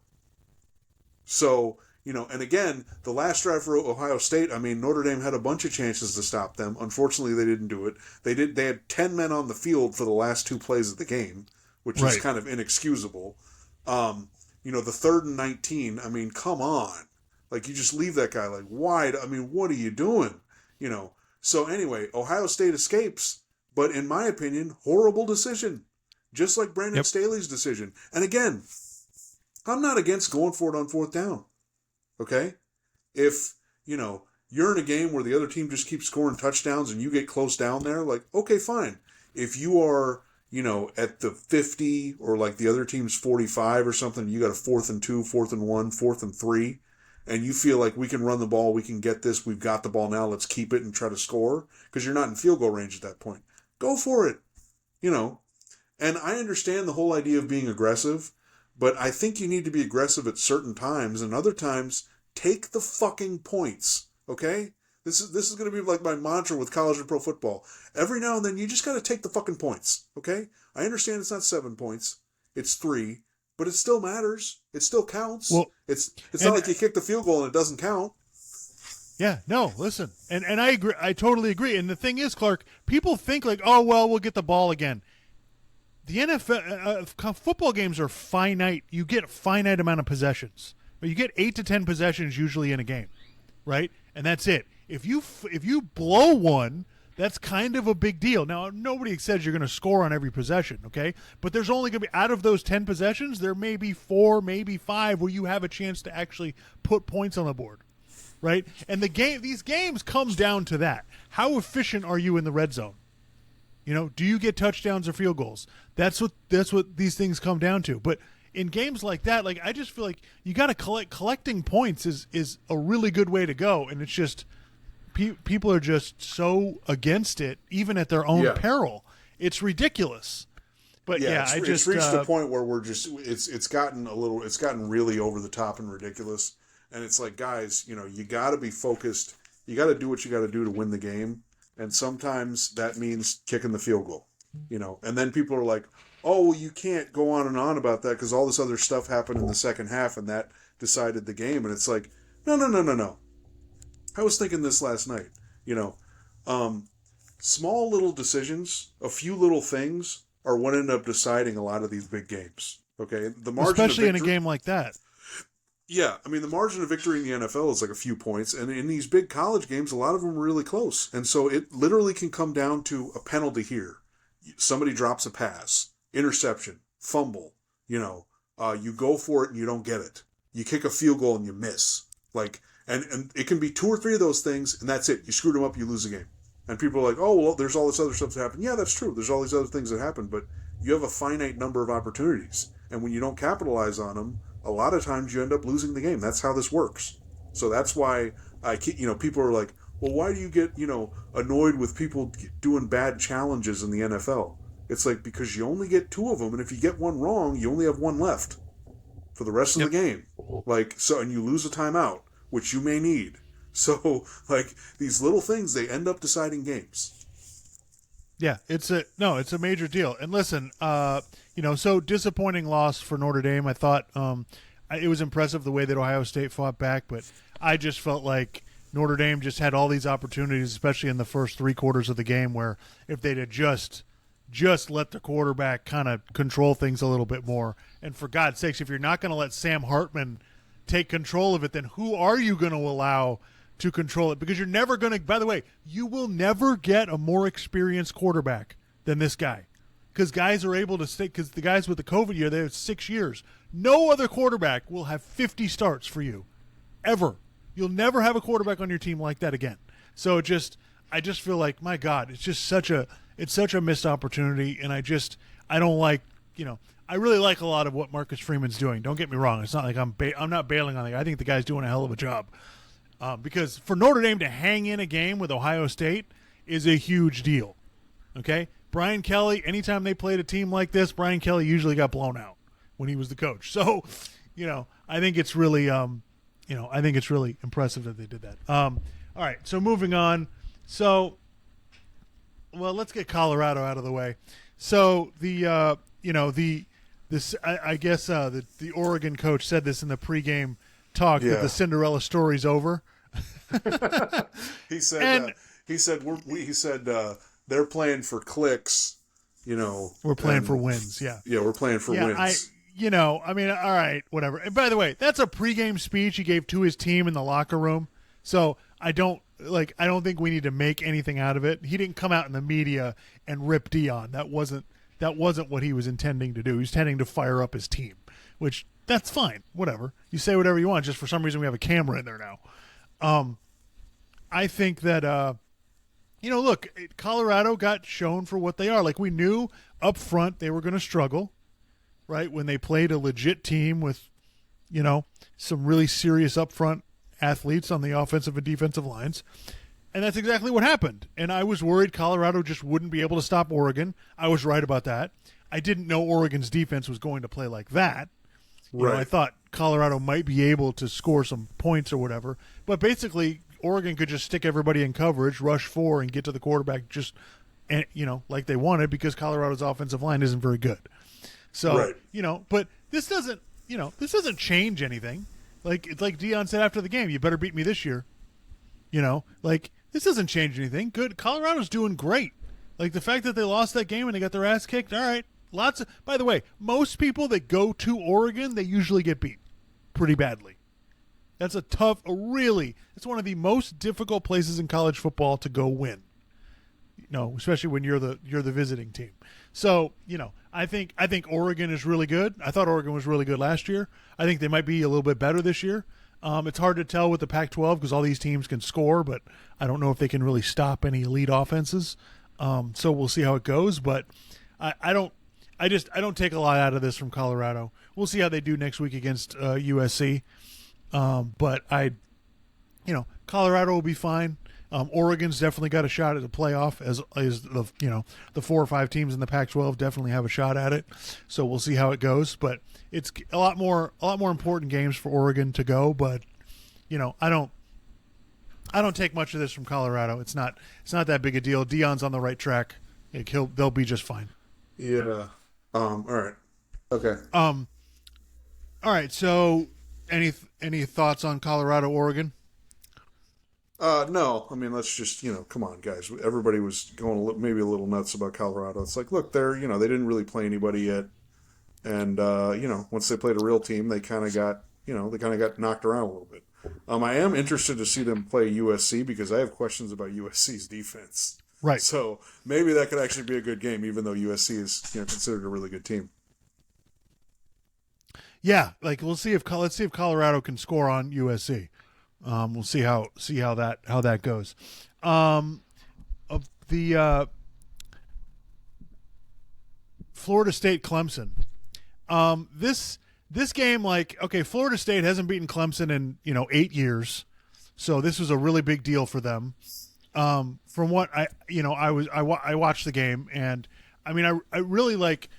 [SPEAKER 2] So, and again, the last drive for Ohio State, Notre Dame had a bunch of chances to stop them. Unfortunately, they didn't do it. They had 10 men on the field for the last 2 plays of the game, which is kind of inexcusable. The 3rd and 19, come on. You just leave that guy wide. What are you doing? So anyway, Ohio State escapes, but in my opinion, horrible decision. Just like Brandon Staley's decision. And again, I'm not against going for it on 4th down. Okay? If, you're in a game where the other team just keeps scoring touchdowns and you get close down there, okay, fine. If you are, at the 50 or the other team's 45 or something, you got a 4th and 2, 4th and 1, 4th and 3, and you feel like we can run the ball, we can get this, we've got the ball now, let's keep it and try to score, because you're not in field goal range at that point. Go for it. And I understand the whole idea of being aggressive, but I think you need to be aggressive at certain times, and other times, take the fucking points, okay? This is going to be like my mantra with college and pro football. Every now and then, you just got to take the fucking points, okay? I understand it's not 7 points, it's 3, but it still matters. It still counts. Well, it's not like you kick the field goal and it doesn't count.
[SPEAKER 1] Yeah, no, listen. And I agree. I totally agree. And the thing is, Clark, people think we'll get the ball again. The NFL football games are finite. You get a finite amount of possessions. You get 8 to 10 possessions usually in a game, right? And that's it. If you blow one, that's kind of a big deal. Now, nobody says you're going to score on every possession, okay? But there's only going to be, out of those 10 possessions, there may be 4, maybe 5 where you have a chance to actually put points on the board, right? And these games comes down to that. How efficient are you in the red zone? Do you get touchdowns or field goals? That's what these things come down to. But in games like that, I just feel like you got to collecting points is a really good way to go, and it's just people are just so against it, even at their own peril. It's ridiculous. But it's
[SPEAKER 2] reached the point where we're just it's gotten really over the top and ridiculous, and it's like, guys, you got to be focused. You got to do what you got to do to win the game. And sometimes that means kicking the field goal, And then people are like, oh, well, you can't go on and on about that because all this other stuff happened in the second half and that decided the game. And it's like, no. I was thinking this last night, small little decisions, a few little things are what end up deciding a lot of these big games. Okay, the margin,
[SPEAKER 1] especially in a game like that.
[SPEAKER 2] Yeah, the margin of victory in the NFL is a few points, and in these big college games, a lot of them are really close. And so it literally can come down to a penalty here. Somebody drops a pass, interception, fumble, you go for it and you don't get it. You kick a field goal and you miss. And it can be 2 or 3 of those things, and that's it. You screwed them up, you lose the game. And people are like, oh, well, there's all this other stuff that happened. Yeah, that's true. There's all these other things that happen, but you have a finite number of opportunities. And when you don't capitalize on them, a lot of times you end up losing the game. That's how this works. So that's why people are like, well, why do you get, annoyed with people doing bad challenges in the NFL? It's like, because you only get 2 of them, and if you get one wrong, you only have 1 left for the rest of the game. And you lose a timeout, which you may need. So, these little things, they end up deciding games.
[SPEAKER 1] Yeah, it's a major deal. And listen, so disappointing loss for Notre Dame. I thought it was impressive the way that Ohio State fought back, but I just felt like Notre Dame just had all these opportunities, especially in the first 3 quarters of the game, where if they'd have just let the quarterback kind of control things a little bit more. And for God's sakes, if you're not going to let Sam Hartman take control of it, then who are you going to allow to control it? Because you're never going to, by the way, you will never get a more experienced quarterback than this guy. Because guys are able to stay, because the guys with the COVID year, they have 6 years. No other quarterback will have 50 starts for you, ever. You'll never have a quarterback on your team like that again. So I just feel like, my God, it's just such a missed opportunity, and I don't like, I really like a lot of what Marcus Freeman's doing. Don't get me wrong. It's not like I'm not bailing on it. I think the guy's doing a hell of a job. Because for Notre Dame to hang in a game with Ohio State is a huge deal. Okay? Brian Kelly, anytime they played a team like this, Brian Kelly usually got blown out when he was the coach. So, I think it's really impressive that they did that. All right, so moving on. So, well, let's get Colorado out of the way. So the Oregon coach said this in the pregame talk that the Cinderella story's over.
[SPEAKER 2] He said they're playing for clicks.
[SPEAKER 1] We're playing for wins. Yeah.
[SPEAKER 2] Yeah, we're playing for wins.
[SPEAKER 1] All right, whatever. And by the way, that's a pregame speech he gave to his team in the locker room. So I don't think we need to make anything out of it. He didn't come out in the media and rip Dion. That wasn't what he was intending to do. He was intending to fire up his team, which that's fine. Whatever. You say whatever you want. Just for some reason we have a camera in there now. I think that look, Colorado got shown for what they are. Like, we knew up front they were going to struggle, right? When they played a legit team with, some really serious up front athletes on the offensive and defensive lines. And that's exactly what happened. And I was worried Colorado just wouldn't be able to stop Oregon. I was right about that. I didn't know Oregon's defense was going to play like that.
[SPEAKER 2] Right.
[SPEAKER 1] I thought Colorado might be able to score some points or whatever. But basically, Oregon could just stick everybody in coverage, rush 4, and get to the quarterback like they wanted, because Colorado's offensive line isn't very good. So,
[SPEAKER 2] right.
[SPEAKER 1] But this doesn't change anything. It's like Dion said after the game, you better beat me this year. This doesn't change anything. Good. Colorado's doing great. The fact that they lost that game and they got their ass kicked, all right. By the way, most people that go to Oregon, they usually get beat pretty badly. That's it's one of the most difficult places in college football to go win. Especially when you're the visiting team. So, I think Oregon is really good. I thought Oregon was really good last year. I think they might be a little bit better this year. It's hard to tell with the Pac-12 because all these teams can score, but I don't know if they can really stop any elite offenses. So we'll see how it goes. But I don't take a lot out of this from Colorado. We'll see how they do next week against USC. But Colorado will be fine. Oregon's definitely got a shot at the playoff, as the 4 or 5 teams in the Pac-12 definitely have a shot at it. So we'll see how it goes. But it's a lot more important games for Oregon to go. But I don't take much of this from Colorado. It's not that big a deal. Dion's on the right track. They'll be just fine.
[SPEAKER 2] Yeah. All right. Okay.
[SPEAKER 1] All right. So any thoughts on Colorado, Oregon?
[SPEAKER 2] No, I mean, let's just, come on, guys. Everybody was going maybe a little nuts about Colorado. It's like, look, they didn't really play anybody yet. And, once they played a real team, they kind of got knocked around a little bit. I am interested to see them play USC because I have questions about USC's defense.
[SPEAKER 1] Right.
[SPEAKER 2] So maybe that could actually be a good game, even though USC is, considered a really good team.
[SPEAKER 1] Yeah. Let's see if Colorado can score on USC. We'll see how that goes. Of the Florida State Clemson. This game, like, okay, Florida State hasn't beaten Clemson in 8 years, so this was a really big deal for them. From what I watched the game, and I mean, I really like.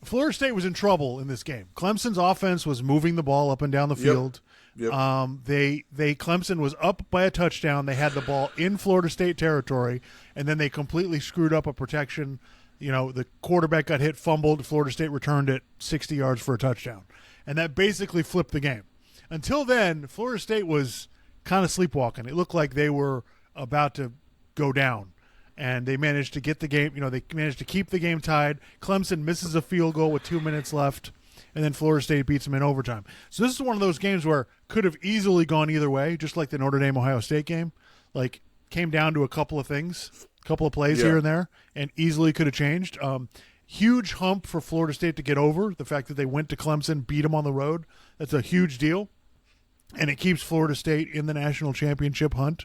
[SPEAKER 1] Florida State was in trouble in this game. Clemson's offense was moving the ball up and down the field.
[SPEAKER 2] Yep.
[SPEAKER 1] Clemson was up by a touchdown. They had the ball in Florida State territory, and then they completely screwed up a protection. The quarterback got hit, fumbled. Florida State returned it 60 yards for a touchdown, and that basically flipped the game. Until then, Florida State was kind of sleepwalking. It looked like they were about to go down. And they managed to get the game, they managed to keep the game tied. Clemson misses a field goal with 2 minutes left, and then Florida State beats them in overtime. So this is one of those games where could have easily gone either way, just like the Notre Dame-Ohio State game. Like, came down to a couple of things, a couple of plays here and there, and easily could have changed. Huge hump for Florida State to get over, the fact that they went to Clemson, beat them on the road. That's a huge deal, and it keeps Florida State in the national championship hunt.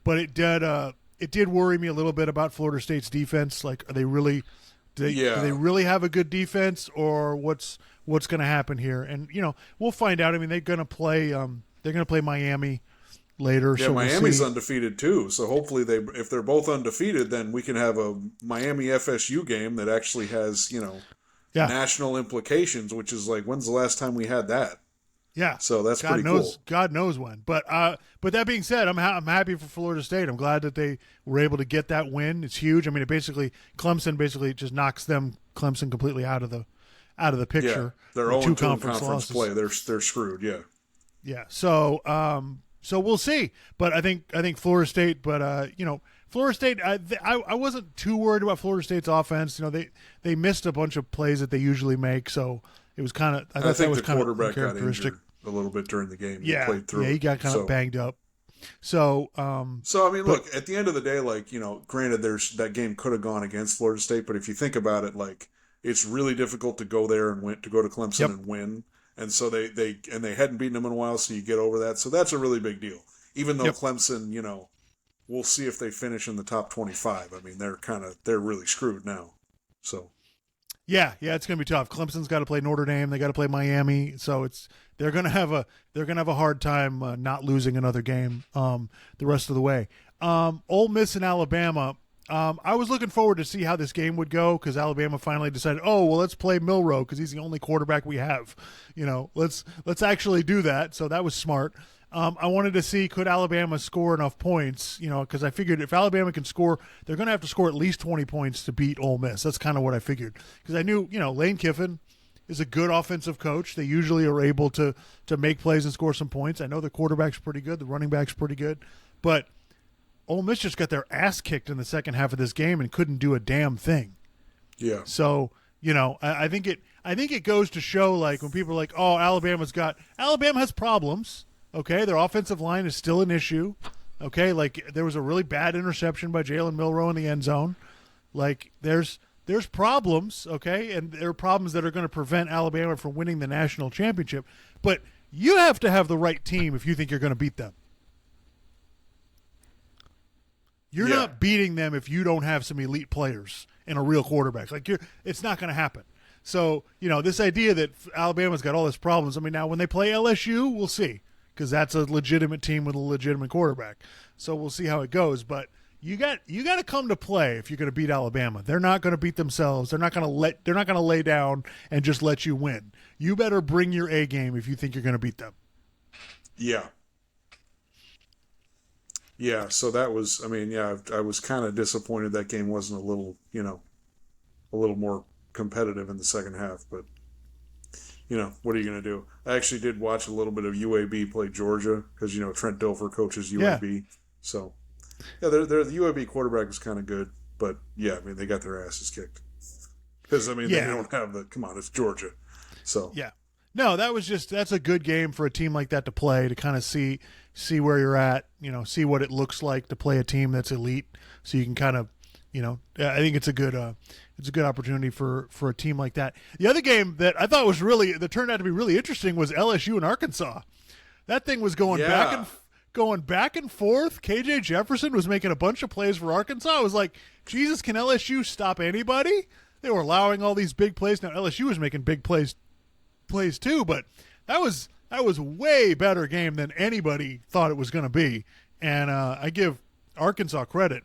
[SPEAKER 1] But it did worry me a little bit about Florida State's defense. Like, are they really, do they really have a good defense, or what's going to happen here? And we'll find out. I mean, they're going to play Miami later.
[SPEAKER 2] Yeah,
[SPEAKER 1] so
[SPEAKER 2] Miami's
[SPEAKER 1] we'll
[SPEAKER 2] undefeated too. So hopefully if they're both undefeated, then we can have a Miami FSU game that actually has national implications. Which is like, when's the last time we had that?
[SPEAKER 1] Yeah,
[SPEAKER 2] so that's pretty cool.
[SPEAKER 1] God knows when. But that being said, I'm happy for Florida State. I'm glad that they were able to get that win. It's huge. I mean, Clemson basically just knocks Clemson completely out of the picture.
[SPEAKER 2] Yeah, they're 0-2 in conference play. They're screwed. Yeah.
[SPEAKER 1] Yeah. So we'll see. But I think Florida State. But Florida State. I wasn't too worried about Florida State's offense. They missed a bunch of plays that they usually make. So it was kind of. I think the quarterback got injured
[SPEAKER 2] a little bit during the game.
[SPEAKER 1] Yeah,
[SPEAKER 2] he played through.
[SPEAKER 1] Yeah, he got kind of banged up. So
[SPEAKER 2] I mean, look, at the end of the day, like, granted, that game could have gone against Florida State, but if you think about it, like, it's really difficult to go there and to go to Clemson and win, and so they hadn't beaten them in a while, so you get over that. So that's a really big deal. Even though Clemson, we'll see if they finish in the top 25. I mean, they're really screwed now. So.
[SPEAKER 1] Yeah, it's going to be tough. Clemson's got to play Notre Dame. They got to play Miami. So they're going to have a hard time not losing another game the rest of the way. Ole Miss and Alabama. I was looking forward to see how this game would go because Alabama finally decided, let's play Milroe because he's the only quarterback we have. Let's actually do that. So that was smart. I wanted to see, could Alabama score enough points, because I figured if Alabama can score, they're going to have to score at least 20 points to beat Ole Miss. That's kind of what I figured. Because I knew, Lane Kiffin is a good offensive coach. They usually are able to make plays and score some points. I know the quarterback's pretty good. The running back's pretty good. But Ole Miss just got their ass kicked in the second half of this game and couldn't do a damn thing.
[SPEAKER 2] Yeah.
[SPEAKER 1] So, I think it goes to show, like, when people are like, Alabama has problems. Okay, their offensive line is still an issue. Okay, like, there was a really bad interception by Jalen Milroe in the end zone. Like, there's problems, okay, and there are problems that are going to prevent Alabama from winning the national championship. But you have to have the right team if you think you're going to beat them. You're not beating them if you don't have some elite players and a real quarterback. Like, it's not going to happen. So, this idea that Alabama's got all these problems. I mean, now when they play LSU, we'll see. Because that's a legitimate team with a legitimate quarterback. So we'll see how it goes. But you got to come to play if you're going to beat Alabama. They're not going to beat themselves. They're not going to lay down and just let you win. You better bring your A game if you think you're going to beat them.
[SPEAKER 2] Yeah. Yeah, so that was, I was kind of disappointed that game wasn't a little more competitive in the second half, but what are you going to do? I actually did watch a little bit of UAB play Georgia because, Trent Dilfer coaches UAB. Yeah. So, the UAB quarterback is kind of good, but, they got their asses kicked. Because, they don't have it's Georgia. So.
[SPEAKER 1] Yeah. No, that's a good game for a team like that to play, to kind of see where you're at, see what it looks like to play a team that's elite. So you can kind of, I think it's a good opportunity for a team like that. The other game that I thought that turned out to be really interesting was LSU and Arkansas. That thing was going back and forth. KJ Jefferson was making a bunch of plays for Arkansas. I was like, Jesus, can LSU stop anybody? They were allowing all these big plays. Now LSU was making big plays too, but that was way better game than anybody thought it was going to be. And I give Arkansas credit.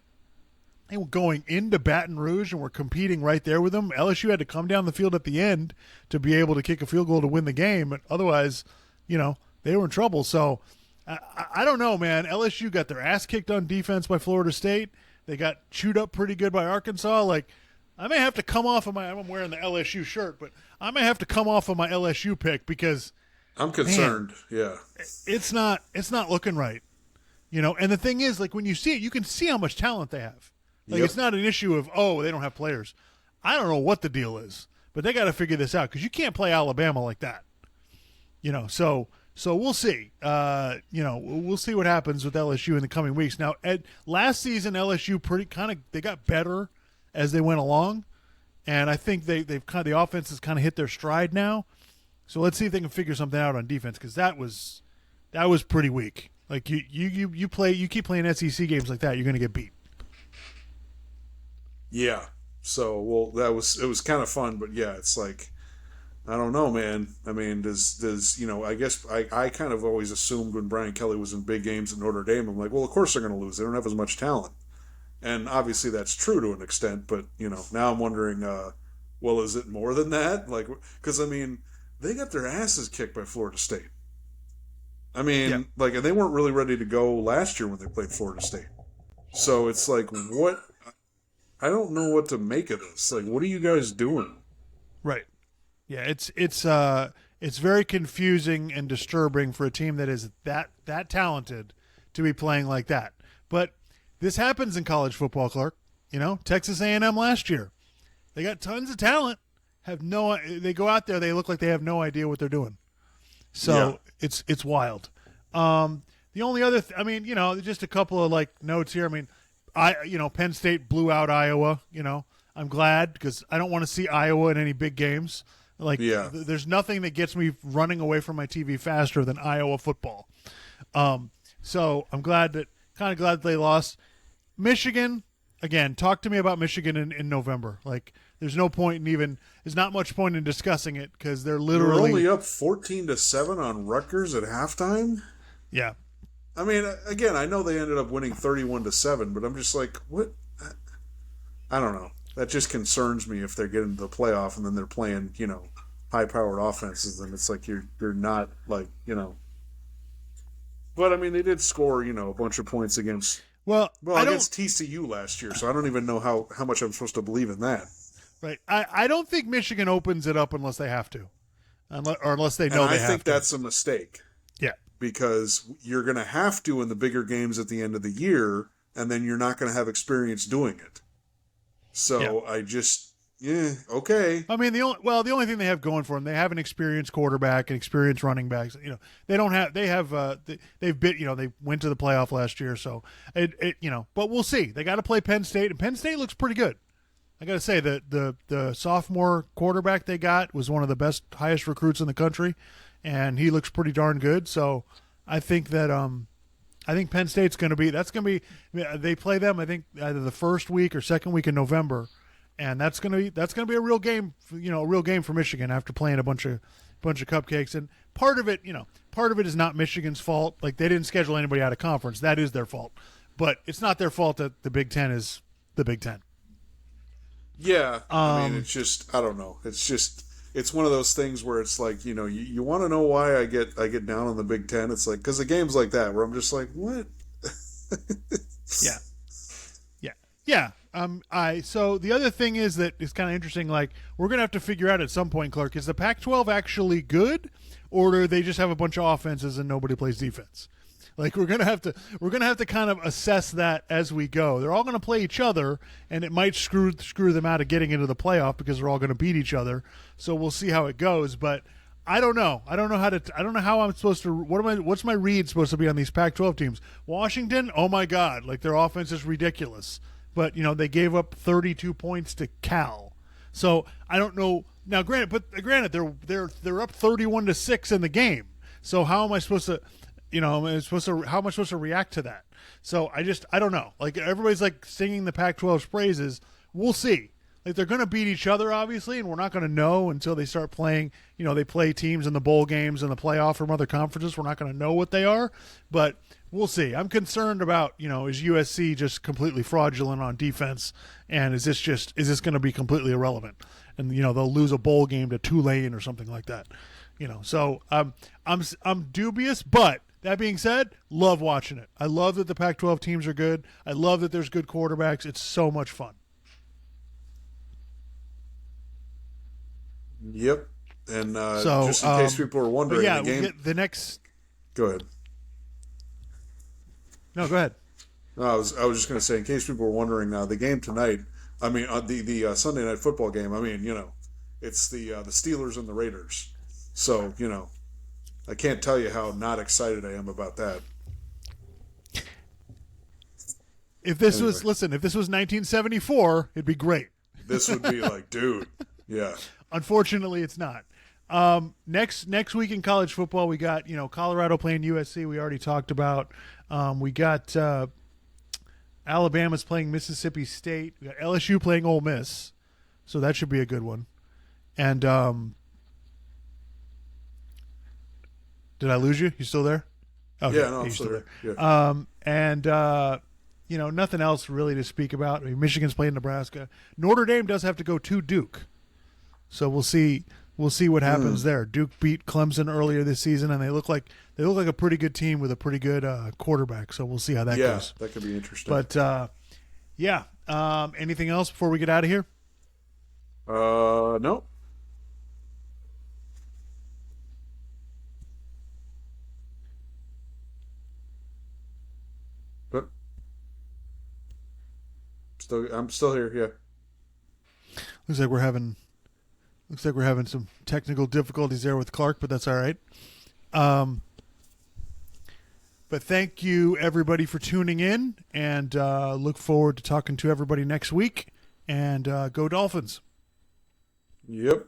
[SPEAKER 1] They were going into Baton Rouge and were competing right there with them. LSU had to come down the field at the end to be able to kick a field goal to win the game. But otherwise, they were in trouble. So I don't know, man. LSU got their ass kicked on defense by Florida State. They got chewed up pretty good by Arkansas. Like, I may have to come off of I'm wearing the LSU shirt, but I may have to come off of my LSU pick because
[SPEAKER 2] I'm concerned.
[SPEAKER 1] Man, it's not looking right. And the thing is, like, when you see it, you can see how much talent they have. Like, It's not an issue of, they don't have players. I don't know what the deal is, but they got to figure this out because you can't play Alabama like that. So we'll see. We'll see what happens with LSU in the coming weeks. Now, last season, LSU they got better as they went along, and I think the offense has kind of hit their stride now. So let's see if they can figure something out on defense because that was pretty weak. Like you keep playing SEC games like that, you're going to get beat.
[SPEAKER 2] Yeah. So, it was kind of fun, but yeah, it's like, I don't know, man. I mean, I guess I kind of always assumed when Brian Kelly was in big games at Notre Dame, I'm like, well, of course they're going to lose. They don't have as much talent. And obviously that's true to an extent, but, now I'm wondering, well, is it more than that? Like, because, I mean, they got their asses kicked by Florida State. I mean, and they weren't really ready to go last year when they played Florida State. So it's like, what? I don't know what to make of this. Like, what are you guys doing?
[SPEAKER 1] Right. Yeah, it's very confusing and disturbing for a team that is that talented to be playing like that. But this happens in college football, Clark. Texas A&M last year, they got tons of talent. They go out there, they look like they have no idea what they're doing. So it's wild. The only other, just a couple of notes here. I mean, Penn State blew out Iowa. I'm glad because I don't want to see Iowa in any big games. There's nothing that gets me running away from my TV faster than Iowa football. So I'm glad that they lost. Michigan, again, talk to me about Michigan in November. Like, there's no point there's not much point in discussing it because they're literally
[SPEAKER 2] only up 14-7 on Rutgers at halftime.
[SPEAKER 1] Yeah.
[SPEAKER 2] I mean, again, I know they ended up winning 31-7, but I'm just like, what? I don't know. That just concerns me if they're getting to the playoff and then they're playing, high-powered offenses, and it's like you're not But I mean, they did score, a bunch of points against against TCU last year, so I don't even know how much I'm supposed to believe in that.
[SPEAKER 1] Right. I don't think Michigan opens it up unless they have to, unless they know they have to.
[SPEAKER 2] I think that's a mistake.
[SPEAKER 1] Yeah.
[SPEAKER 2] Because you're going to have to in the bigger games at the end of the year, and then you're not going to have experience doing it. So I just, okay.
[SPEAKER 1] I mean, the only thing they have going for them, they have an experienced quarterback and experienced running backs. They don't have, they went to the playoff last year, so but we'll see. They got to play Penn State, and Penn State looks pretty good. I got to say that the sophomore quarterback they got was one of the highest recruits in the country, and he looks pretty darn good. So I think that I think Penn State's going to be they play them, I think, either the first week or second week in November, and that's going to be a real game, a real game for Michigan after playing a bunch of cupcakes. And part of it is not Michigan's fault. Like, they didn't schedule anybody out of conference. That is their fault. But it's not their fault that the Big Ten is the Big Ten.
[SPEAKER 2] Yeah, I mean, it's just, I don't know. It's one of those things where it's like, you want to know why I get down on the Big Ten. It's like, because of games like that where I'm just like, what?
[SPEAKER 1] Yeah. So the other thing is that it's kind of interesting. Like, we're gonna have to figure out at some point, Clark, is the Pac-12 actually good, or do they just have a bunch of offenses and nobody plays defense? Like, we're gonna have to kind of assess that as we go. They're all gonna play each other, and it might screw them out of getting into the playoff because they're all gonna beat each other. So we'll see how it goes. But I don't know. I don't know how I'm supposed to. What's my read supposed to be on these Pac-12 teams? Washington, oh my God, like, their offense is ridiculous. But they gave up 32 points to Cal. So I don't know. Now, granted, they're up 31-6 in the game. So how am I supposed to? it's supposed to. How am I supposed to react to that? So I don't know. Like everybody's like singing the Pac-12's praises. We'll see. Like they're going to beat each other, obviously, and we're not going to know until they start playing. They play teams in the bowl games and the playoff from other conferences. We're not going to know what they are, but we'll see. I'm concerned about, is USC just completely fraudulent on defense, and is this going to be completely irrelevant? And they'll lose a bowl game to Tulane or something like that. So I'm dubious, but that being said, love watching it. I love that the Pac-12 teams are good. I love that there's good quarterbacks. It's so much fun.
[SPEAKER 2] Yep. And just in case people are wondering,
[SPEAKER 1] yeah,
[SPEAKER 2] the game.
[SPEAKER 1] we'll get the next.
[SPEAKER 2] Go ahead.
[SPEAKER 1] No, go ahead.
[SPEAKER 2] No, I was just going to say, in case people were wondering, the game tonight. I mean, the Sunday night football game. I mean, it's the Steelers and the Raiders. So I can't tell you how not excited I am about that.
[SPEAKER 1] If this was 1974, it'd be great.
[SPEAKER 2] This would be like, dude, yeah.
[SPEAKER 1] Unfortunately, it's not. Next week in college football, we got Colorado playing USC. We already talked about. We got Alabama's playing Mississippi State. We got LSU playing Ole Miss, so that should be a good one. And did I lose you? You still there? Okay.
[SPEAKER 2] Yeah, no, I'm still there.
[SPEAKER 1] Yeah. Nothing else really to speak about. I mean, Michigan's playing Nebraska. Notre Dame does have to go to Duke. So we'll see what happens there. Duke beat Clemson earlier this season, and they look like a pretty good team with a pretty good quarterback. So we'll see how that goes.
[SPEAKER 2] Yeah, that could be interesting.
[SPEAKER 1] But anything else before we get out of here?
[SPEAKER 2] No. But I'm still here. Yeah.
[SPEAKER 1] Looks like we're having some technical difficulties there with Clark, but that's all right. But thank you, everybody, for tuning in, and look forward to talking to everybody next week. And go Dolphins.
[SPEAKER 2] Yep.